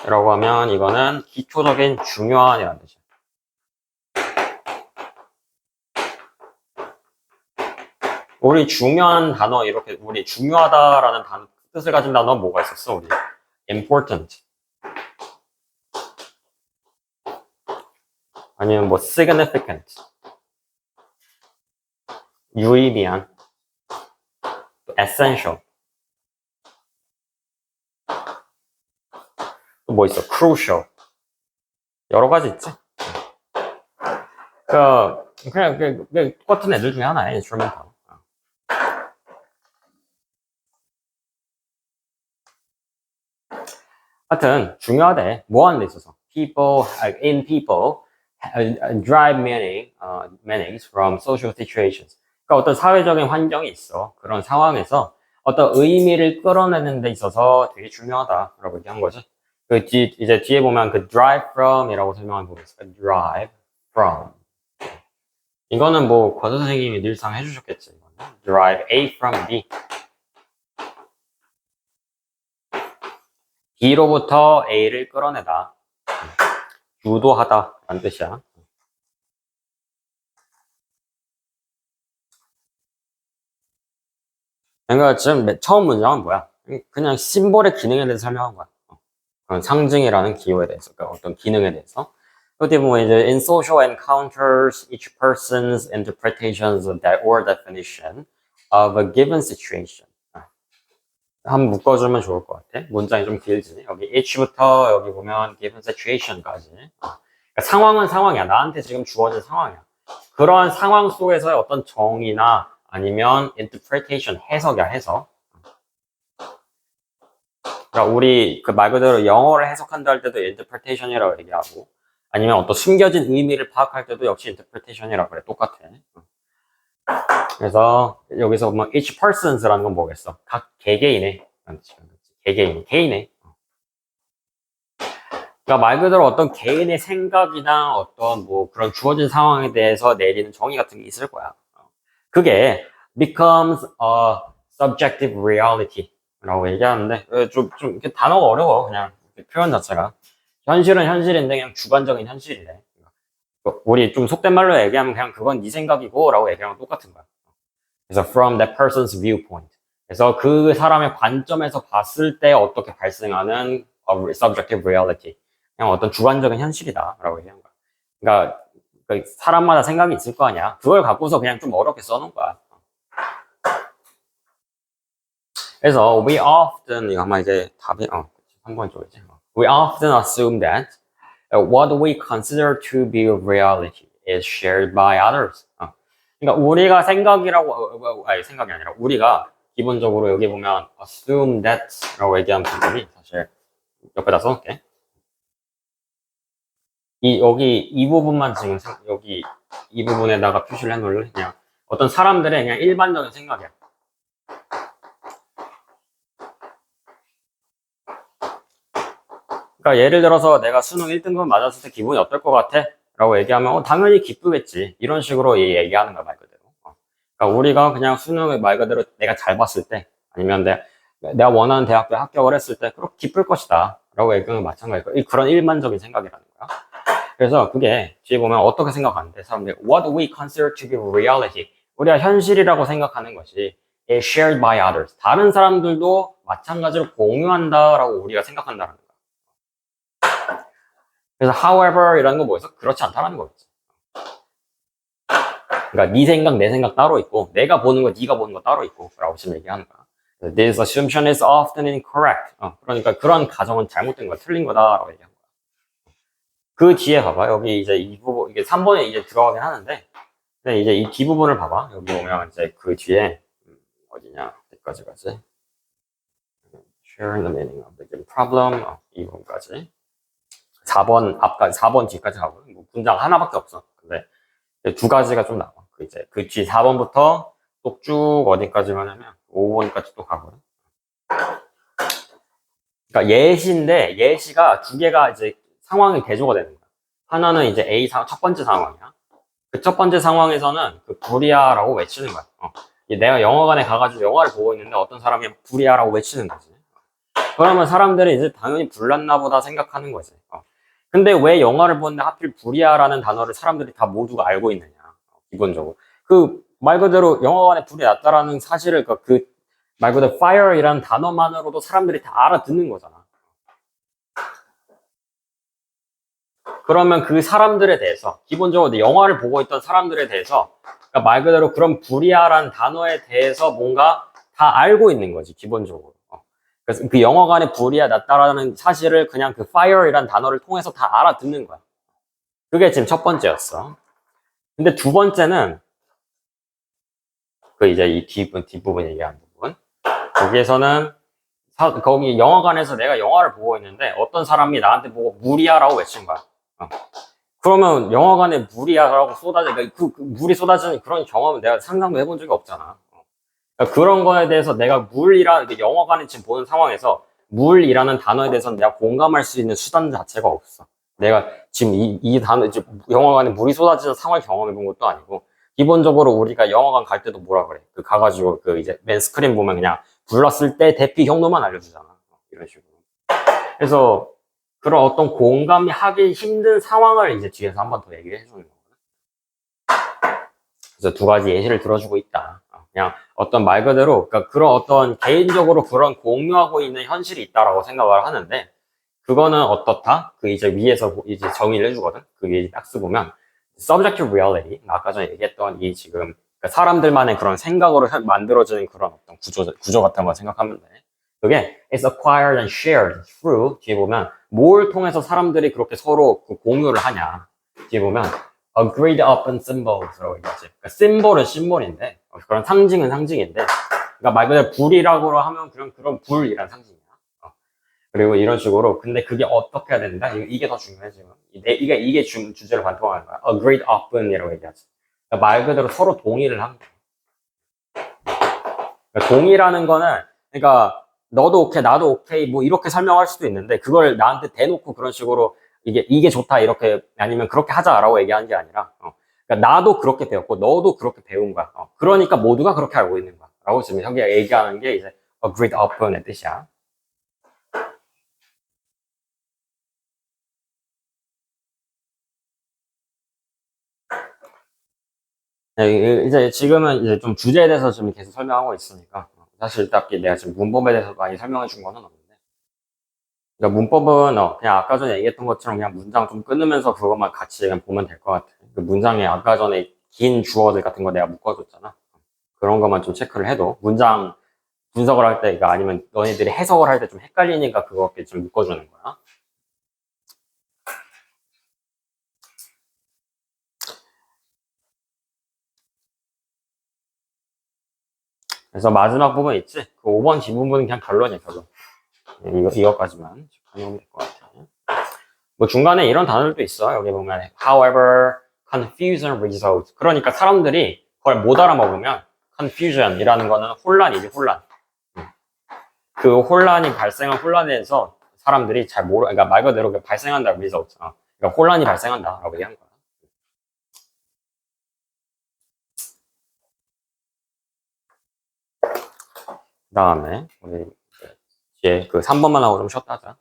이라고 하면 이거는 기초적인 중요한이라는 뜻이야. 우리 중요한 단어 이렇게 우리 중요하다라는 단어 뜻을 가진 단어 뭐가 있었어? 우리 important 아니면 뭐 significant 유의미한 essential 또 뭐 있어? crucial 여러 가지 있지. 그냥 똑같은 애들 중에 하나야 instrumental. 하여튼 중요하대. 뭐 하는 데 있어서 people in people drive meanings from social situations. 그러니까 어떤 사회적인 환경이 있어. 그런 상황에서 어떤 의미를 끌어내는 데 있어서 되게 중요하다라고 얘기한 거지. 이제 뒤에 보면 그 drive from이라고 설명한 부분이 있어. drive from. 이거는 뭐 과자 선생님이 늘상 해주셨겠지. drive A from B. B로부터 A를 끌어내다. 유도하다 라는 뜻이야. 그러니까 지금 처음 문장은 뭐야? 그냥 심볼의 기능에 대해서 설명한 거야. 그런 상징이라는 기호에 대해서, 그러니까 어떤 기능에 대해서. 어떻게 보면 이제 in social encounters, each person's interpretations of that or definition of a given situation. 한번 묶어주면 좋을 것 같아. 문장이 좀 길지. 여기 each부터 여기 보면 given situation까지. 그러니까 상황은 상황이야. 나한테 지금 주어진 상황이야. 그러한 상황 속에서의 어떤 정의나 아니면 interpretation, 해석이야, 해석. 그러니까 우리 그 말 그대로 영어를 해석한다 할 때도 interpretation이라고 얘기하고 아니면 어떤 숨겨진 의미를 파악할 때도 역시 interpretation이라고 그래. 똑같아. 그래서 여기서 뭐 each persons라는 건 뭐겠어? 각 개개인의 개개인의 그러니까 말 그대로 어떤 개인의 생각이나 어떤 뭐 그런 주어진 상황에 대해서 내리는 정의 같은 게 있을 거야. 그게 becomes a subjective reality 라고 얘기하는데 좀 이렇게 단어가 어려워. 그냥 표현 자체가 현실은 현실인데 그냥 주관적인 현실이래. 우리 좀 속된 말로 얘기하면 그냥 그건 네 생각이고 라고 얘기하면 똑같은 거야. 그래서 from that person's viewpoint. 그래서 그 사람의 관점에서 봤을 때 어떻게 발생하는 subjective reality. 그냥 어떤 주관적인 현실이다 라고 얘기한 거야. 그러니까 사람마다 생각이 있을 거 아니야. 그걸 갖고서 그냥 좀 어렵게 써놓은 거야. 그래서 we often 이거 아마 이제 답이 한 번 쪽이지. We often assume that what we consider to be reality is shared by others. 그러니까 우리가 생각이라고 아니 생각이 아니라 우리가 기본적으로 여기 보면 assume that라고 얘기한 부분이 사실 옆에다 써놓을게. 여기 이 부분만 지금 여기 이 부분에다가 표시를 해놓을래? 그냥 어떤 사람들의 그냥 일반적인 생각이야. 그러니까 예를 들어서 내가 수능 1등급 맞았을 때 기분이 어떨 것 같아? 라고 얘기하면 당연히 기쁘겠지. 이런 식으로 얘기하는 거야 말 그대로. 그러니까 우리가 그냥 수능을 말 그대로 내가 잘 봤을 때 아니면 내가 원하는 대학교에 합격을 했을 때 그렇게 기쁠 것이다 라고 얘기하는 건 마찬가지고 그런 일반적인 생각이라는 거야. 그래서 그게 뒤에 보면 어떻게 생각하는데 사람들이 what we consider to be reality 우리가 현실이라고 생각하는 것이 is shared by others 다른 사람들도 마찬가지로 공유한다라고 우리가 생각한다는 거야. 그래서 however 이라는 건 뭐였어? 그렇지 않다는 거겠지. 그러니까 네 생각 내 생각 따로 있고 내가 보는 거 네가 보는 거 따로 있고 라고 지금 얘기하는 거야. This assumption is often incorrect. 그러니까 그런 가정은 잘못된 거야. 틀린 거다라고 얘기한 거야. 그 뒤에 봐봐. 여기 이제 이 부분 이게 3번에 이제 들어가긴 하는데 근데 이제 이 뒷부분을 봐봐. 여기 오면 이제 그 뒤에 어디냐? 여기까지 가지. Share the meaning of the given problem. 이 부분까지. 4번 앞까지 4번 뒤까지 가고 뭐 문장 하나밖에 없어. 근데 두 가지가 좀 나와. 그 뒤 4번부터 또 쭉 어디까지 가냐면 5번까지 또 가고요. 그러니까 예시인데 예시가 두 개가 이제 상황이 대조가 되는 거야. 하나는 이제 첫 번째 상황이야. 그 첫 번째 상황에서는 그 불이야라고 외치는 거야. 내가 영화관에 가가지고 영화를 보고 있는데 어떤 사람이 불이야라고 외치는 거지. 그러면 사람들이 이제 당연히 불났나 보다 생각하는 거지. 근데 왜 영화를 보는데 하필 불이야라는 단어를 사람들이 다 모두가 알고 있느냐. 기본적으로. 그 말 그대로 영화관에 불이 났다라는 사실을 그 말 그대로 fire이라는 단어만으로도 사람들이 다 알아듣는 거잖아. 그러면 그 사람들에 대해서 기본적으로 영화를 보고 있던 사람들에 대해서 그러니까 말 그대로 그런 불이야라는 단어에 대해서 뭔가 다 알고 있는 거지 기본적으로. 그래서 그 영화관에 불이야 났다라는 사실을 그냥 그 fire이라는 단어를 통해서 다 알아듣는 거야. 그게 지금 첫 번째였어. 근데 두 번째는 그 이제 이 뒷부분 얘기하는 부분. 거기에서는 거기 영화관에서 내가 영화를 보고 있는데 어떤 사람이 나한테 보고 무리야라고 외친 거야. 그러면 영화관에 물이야라고 쏟아져, 그러니까 그 물이 쏟아지는 그런 경험은 내가 상상도 해본 적이 없잖아. 그러니까 그런 거에 대해서 내가 물이라는, 영화관에 지금 보는 상황에서 물이라는 단어에 대해서는 내가 공감할 수 있는 수단 자체가 없어. 내가 지금 이 단어, 이제 영화관에 물이 쏟아지는 상황을 경험해 본 것도 아니고, 기본적으로 우리가 영화관 갈 때도 뭐라 그래. 그 가가지고 그 이제 맨 스크린 보면 그냥 불렀을 때 대피 경로만 알려주잖아. 이런 식으로. 그래서 그런 어떤 공감이 하기 힘든 상황을 이제 뒤에서 한 번 더 얘기를 해주는 거거든. 그래서 두 가지 예시를 들어주고 있다. 그냥 어떤 말 그대로, 그러니까 그런 어떤 개인적으로 그런 공유하고 있는 현실이 있다라고 생각을 하는데, 그거는 어떻다? 그 이제 위에서 이제 정의를 해주거든. 그게 딱 쓰보면, subjective reality, 아까 전에 얘기했던 이 지금 그러니까 사람들만의 그런 생각으로 만들어지는 그런 어떤 구조 같은 거 생각하면 돼. 그게 is acquired and shared through, 뒤에 보면 뭘 통해서 사람들이 그렇게 서로 그 공유를 하냐. 뒤에 보면 agreed upon symbols라고 얘기하지. 그러니까 심볼은 심볼인데 그런 상징은 상징인데, 그러니까 말 그대로 불이라고 하면 그냥 그런 불이란 상징이야. 그리고 이런 식으로. 근데 그게 어떻게 해야 된다? 이게 더 중요해 지금. 이게 주제를 관통하는 거야. agreed upon이라고 얘기하지. 그러니까 말 그대로 서로 동의를 한 거야. 그러니까 동의라는 거는, 그러니까 너도 오케이 나도 오케이 뭐 이렇게 설명할 수도 있는데, 그걸 나한테 대놓고 그런 식으로 이게 좋다 이렇게 아니면 그렇게 하자라고 얘기하는 게 아니라, 그러니까 나도 그렇게 배웠고 너도 그렇게 배운 거야. 그러니까 모두가 그렇게 알고 있는 거야. 라고 지금 여기가 얘기하는 게 이제 agreed upon의 뜻이야. 네, 이제 지금은 이제 좀 주제에 대해서 좀 계속 설명하고 있으니까 사실 딱히 내가 지금 문법에 대해서 많이 설명해 준 거는 없는데, 그러니까 문법은 그냥 아까 전에 얘기했던 것처럼 그냥 문장 좀 끊으면서 그것만 같이 그냥 보면 될 것 같아. 그 문장에 아까 전에 긴 주어들 같은 거 내가 묶어줬잖아. 그런 것만 좀 체크를 해도 문장 분석을 할 때, 그러니까 아니면 너희들이 해석을 할 때 좀 헷갈리니까 그거밖에 좀 묶어주는 거야. 그래서 마지막 부분 있지? 그 5번 뒷부분은 그냥 결론이야, 결론. 이것까지만 하면 될 것 같아. 뭐 중간에 이런 단어들도 있어. 여기 보면 however, confusion result. 그러니까 사람들이 그걸 못 알아먹으면 confusion이라는 거는 혼란이지, 혼란. 그 혼란이 발생한 혼란에 대해서 사람들이 잘 그러니까 말 그대로 발생한다, result. 그러니까 혼란이 발생한다라고 얘기한 거야. 그 다음에 우리 뒤에 그 3번만 하고 좀 쉬었다 하자.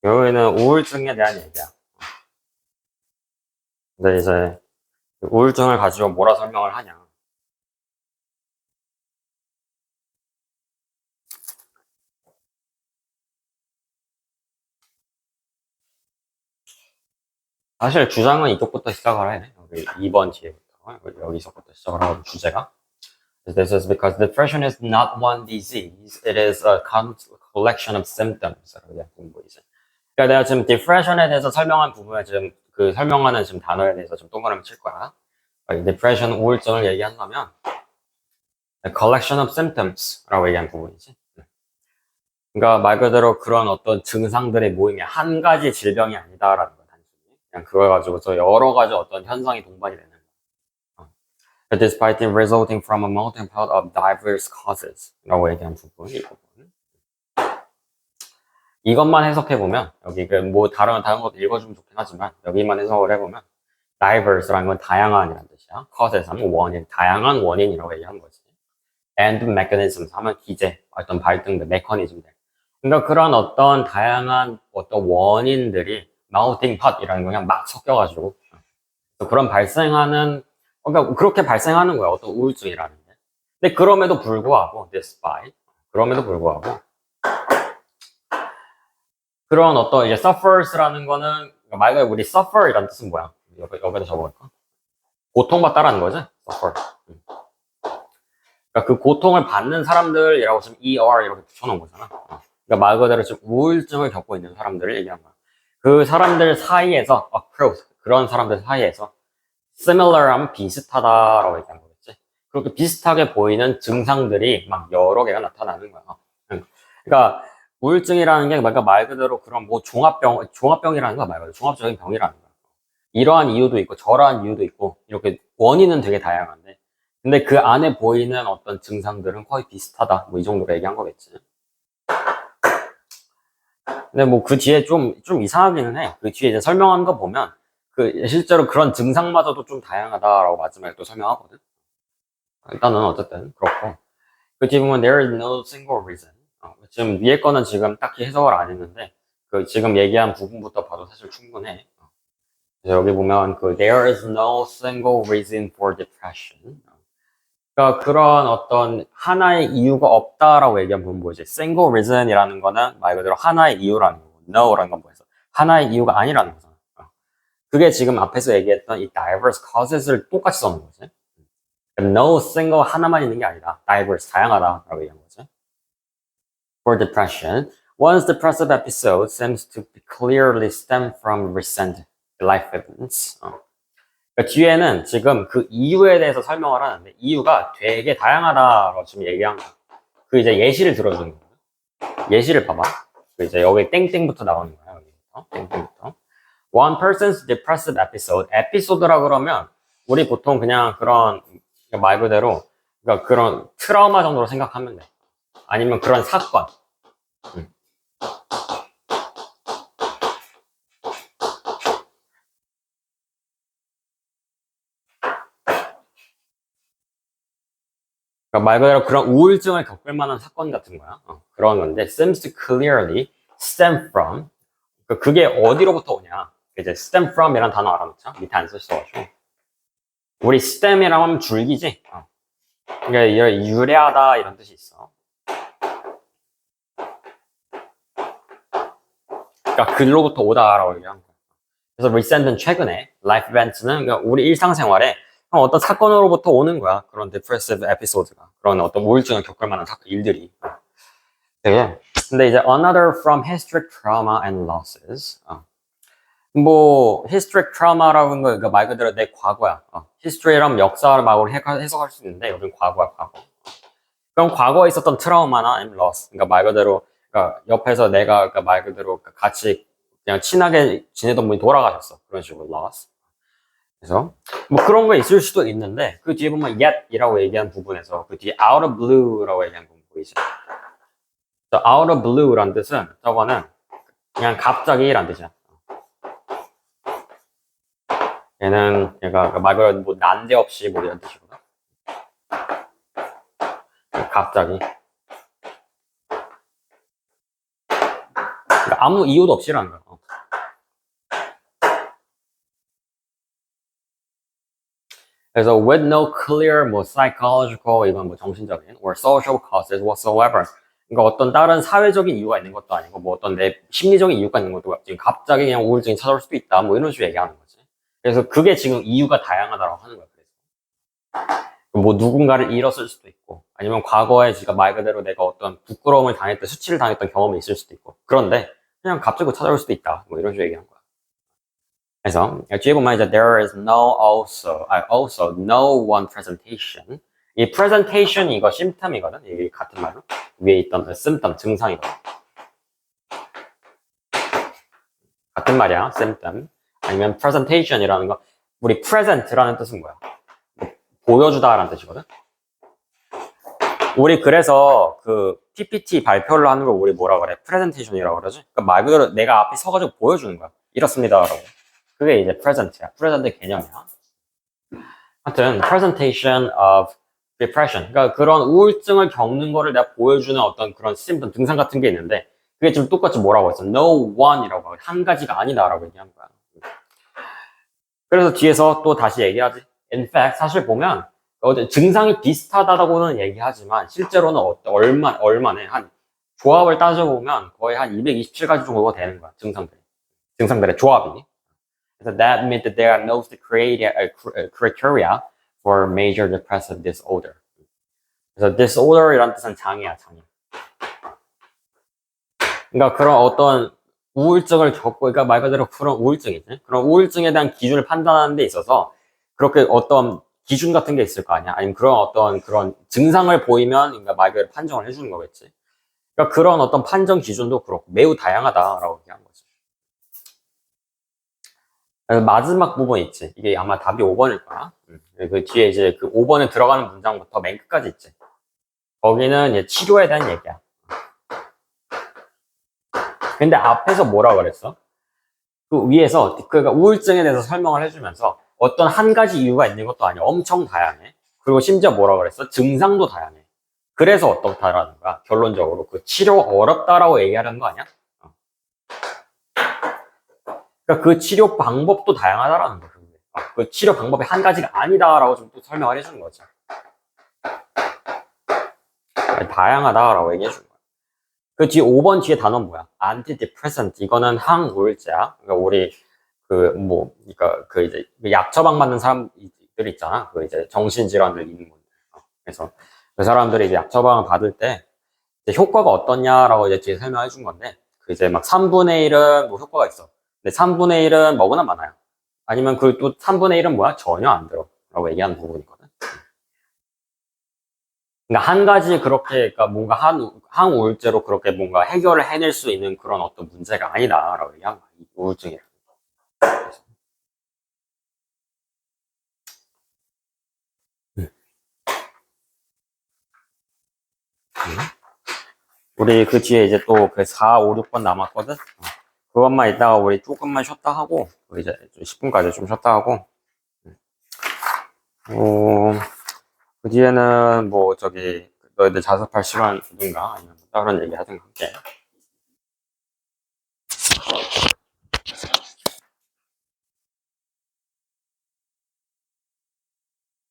여기는 우울증에 대한 얘기야. 근데 이제 우울증을 가지고 뭐라 설명을 하냐. 사실 주장은 이쪽부터 시작을 해. 여기 2번 뒤에부터. 여기서부터 시작을 하고 주제가. This is because depression is not one disease. It is a collection of symptoms. 그러니까 내가 지금 depression에 대해서 설명한 부분에 지금 그 설명하는 지금 단어에 대해서 좀 동그라미 칠 거야. depression 우울증을 얘기한다면 a collection of symptoms라고 얘기한 부분이지. 그러니까 말 그대로 그런 어떤 증상들의 모임이 한 가지 질병이 아니다라는 거야, 단순히. 그냥 그걸 가지고서 여러 가지 어떤 현상이 동반이 되는 거야. Despite it resulting from a multitude of diverse causes라고 얘기한 부분, 이 부분. 이것만 해석해보면, 여기 뭐 다른 것도 읽어주면 좋긴 하지만, 여기만 해석을 해보면, diverse라는 건 다양한이라는 뜻이야. causes 하면 원인, 다양한 원인이라고 얘기하는 거지. and mechanisms 하면 기제, 어떤 발등들, 메커니즘들. 그러니까 그런 어떤 다양한 어떤 원인들이 melting pot이라는 거 그냥 막 섞여가지고, 그런 발생하는, 그러니까 그렇게 발생하는 거야, 어떤 우울증이라는 게. 근데 그럼에도 불구하고, 그럼에도 불구하고, 그런 어떤 이제 suffers라는 거는 말 그대로 우리 suffer이라는 뜻은 뭐야? 여기다 적어볼까? 고통받다라는 거지? suffer. 그러니까 그 고통을 받는 사람들이라고 지금 ER 이렇게 붙여놓은 거잖아. 그러니까 말 그대로 지금 우울증을 겪고 있는 사람들을 얘기한 거야. 그 사람들 사이에서 그런 사람들 사이에서 similar 하면 비슷하다라고 얘기한 거겠지. 그렇게 비슷하게 보이는 증상들이 막 여러 개가 나타나는 거야. 그러니까 우울증이라는 게 말 그대로 그런 뭐 종합병이라는 거야, 말 그대로 종합적인 병이라는 거야. 이러한 이유도 있고 저러한 이유도 있고 이렇게 원인은 되게 다양한데 근데 그 안에 보이는 어떤 증상들은 거의 비슷하다. 뭐 이 정도로 얘기한 거겠지. 근데 뭐 그 뒤에 좀 이상하기는 해. 그 뒤에 이제 설명한 거 보면 그 실제로 그런 증상마저도 좀 다양하다라고 마지막에 또 설명하거든. 일단은 어쨌든 그렇고 그 뒤에 보면 there is no single reason. 지금 위에 거는 지금 딱히 해석을 안 했는데 그 지금 얘기한 부분부터 봐도 사실 충분해. 여기 보면 그 there is no single reason for depression. 그러니까 그런 어떤 하나의 이유가 없다라고 얘기한 부분 뭐지? single reason이라는 거는 말 그대로 하나의 이유라는 거고 no라는 건 뭐였어? 하나의 이유가 아니라는 거잖아. 그게 지금 앞에서 얘기했던 이 diverse causes를 똑같이 써놓은 거지. no single 하나만 있는 게 아니다. diverse, 다양하다라고 얘기한 거지. For depression, one's depressive episode seems to clearly stem from recent life events. 그러니까 뒤에는 지금 그 이유에 대해서 설명을 하는데 이유가 되게 다양하다고 지금 얘기한 거야. 그 이제 예시를 들어주는 거야. 예시를 봐봐. 그 이제 여기 땡땡부터 나오는 거야. 여기부터 땡땡부터. One person's depressive episode. 에피소드라 그러면 우리 보통 그냥 그런 말 그대로 그러니까 그런 트라우마 정도로 생각하면 돼. 아니면 그런 사건. 그러니까 말 그대로 그런 우울증을 겪을 만한 사건 같은 거야. 그런 건데 seems to clearly stem from 그게 어디로부터 오냐. 이제 stem from이라는 단어 알아놓자. 밑에 안 쓰셔가지고 우리 stem이라고 하면 줄기지. 그러니까 유래하다 이런 뜻이 있어. 그러니까 글로부터 오다라고 얘기하는 거야. 그래서 recent은 최근에, life events는 그러니까 우리 일상생활에 어떤 사건으로부터 오는 거야. 그런 depressive episode가. 그런 어떤 우울증을 겪을 만한 일들이. 되게. 근데 이제 another from historic trauma and losses. 뭐 historic trauma라고 하는 거 그러니까 말 그대로 내 과거야. history라면 역사라고 해석할 수 있는데 여기는 과거야, 과거. 그럼 과거에 있었던 트라우마나 아니면 loss. 그러니까 말 그대로 그러니까 옆에서 내가 그러니까 말 그대로 같이 그냥 친하게 지내던 분이 돌아가셨어. 그런 식으로 loss. 그래서 뭐 그런 거 있을 수도 있는데 그 뒤에 보면 yet이라고 얘기한 부분에서 그 뒤에 out of blue라고 얘기한 부분 보이죠? out of blue란 뜻은 저거는 그냥 갑자기란 뜻이야. 얘는 얘가 말 그대로 뭐 난데없이 뭐 이런 뜻이거든. 갑자기. 그러니까 아무 이유도 없이라는 거야. 그래서 with no clear 뭐 psychological 이건 뭐 정신적인 or social causes whatsoever. 그러니까 어떤 다른 사회적인 이유가 있는 것도 아니고 뭐 어떤 내 심리적인 이유가 있는 것도 지금 갑자기 그냥 우울증이 찾아올 수도 있다. 뭐 이런 식으로 얘기하는 거지. 그래서 그게 지금 이유가 다양하다고 하는 거야. 뭐 누군가를 잃었을 수도 있고, 아니면 과거에 지가 말 그대로 내가 어떤 부끄러움을 당했던, 수치를 당했던 경험이 있을 수도 있고, 그런데 그냥 갑자기 찾아올 수도 있다. 뭐 이런 식으로 얘기한 거야. 그래서 뒤에 보면 이제 there is also no one presentation. 이 presentation 이거 symptom이거든. 이게 같은 말로 위에 있던 symptom 증상이거든. 같은 말이야, symptom. 아니면 presentation이라는 거, 우리 present라는 뜻은 뭐야? 보여주다라는 뜻이거든. 우리 그래서 그 PPT 발표를 하는 걸 우리 뭐라 그래? 프레젠테이션이라고 그러지? 그러니까 말 그대로 내가 앞에 서가지고 보여주는 거야. 이렇습니다라고. 그게 이제 프레젠트야. 프레젠트 개념이야. 하여튼 presentation of depression. 그러니까 그런 우울증을 겪는 거를 내가 보여주는 어떤 그런 symptom 증상 같은 게 있는데 그게 지금 똑같이 뭐라고 했어? No one이라고 하고 한 가지가 아니다라고 얘기한 거야. 그래서 뒤에서 또 다시 얘기하지. In fact, 사실 보면 증상이 비슷하다고는 얘기하지만 실제로는 얼마네 한 조합을 따져보면 거의 한 227가지 정도가 되는 거야. 증상들의 조합이. 그래서 that means that there are no criteria for major depressive disorder. 그래서 disorder이라는 뜻은 장애야, 장애. 그러니까 그런 어떤 우울증을 겪고, 그러니까 말 그대로 그런 우울증이지. 그런 우울증에 대한 기준을 판단하는 데 있어서 그렇게 어떤 기준 같은 게 있을 거 아니야? 아니면 그런 어떤 그런 증상을 보이면 그러니까 말 그대로 판정을 해주는 거겠지. 그러니까 그런 어떤 판정 기준도 그렇고 매우 다양하다라고 얘기한 거지. 그래서 마지막 부분 있지. 이게 아마 답이 5번일 거야. 그 뒤에 이제 그 5번에 들어가는 문장부터 맨 끝까지 있지. 거기는 이제 치료에 대한 얘기야. 근데 앞에서 뭐라 그랬어? 그 위에서 그러니까 우울증에 대해서 설명을 해주면서 어떤 한 가지 이유가 있는 것도 아니야. 엄청 다양해. 그리고 심지어 뭐라 그랬어? 증상도 다양해. 그래서 어떻다라는 거야. 결론적으로 그 치료 어렵다라고 얘기하는 거 아니야? 그러니까 그 치료 방법도 다양하다라는 거야. 그 치료 방법이 한 가지가 아니다라고 좀 또 설명을 해주는 거지. 다양하다라고 얘기해 주는 거야. 그 뒤에 5번 뒤에 단어는 뭐야? antidepressant. 이거는 항우울제야. 그러니까 우리 그러니까 그 이제 약 처방 받는 사람들 있잖아. 그 이제 정신질환들 있는 분들. 그래서 그 사람들이 이제 약 처방을 받을 때 이제 효과가 어떻냐라고 이제 뒤에 설명해 준 건데 그 이제 막 3분의 1은 뭐 효과가 있어. 근데 3분의 1은 먹으나 마나요. 아니면 그 또 3분의 1은 뭐야? 전혀 안 들어. 라고 얘기하는 부분이거든. 그러니까 한 가지 그렇게, 그러니까 뭔가 항우울제로 그렇게 뭔가 해결을 해낼 수 있는 그런 어떤 문제가 아니다라고 얘기한 거야. 우울증이라. 우리 그 뒤에 이제 또 그 4, 5, 6번 남았거든? 그것만 이따가 우리 조금만 쉬었다 하고, 이제 10분까지 좀 쉬었다 하고, 그 뒤에는 뭐 저기, 너희들 자습할 시간 두든가, 아니면 다른 얘기 하든가 할게.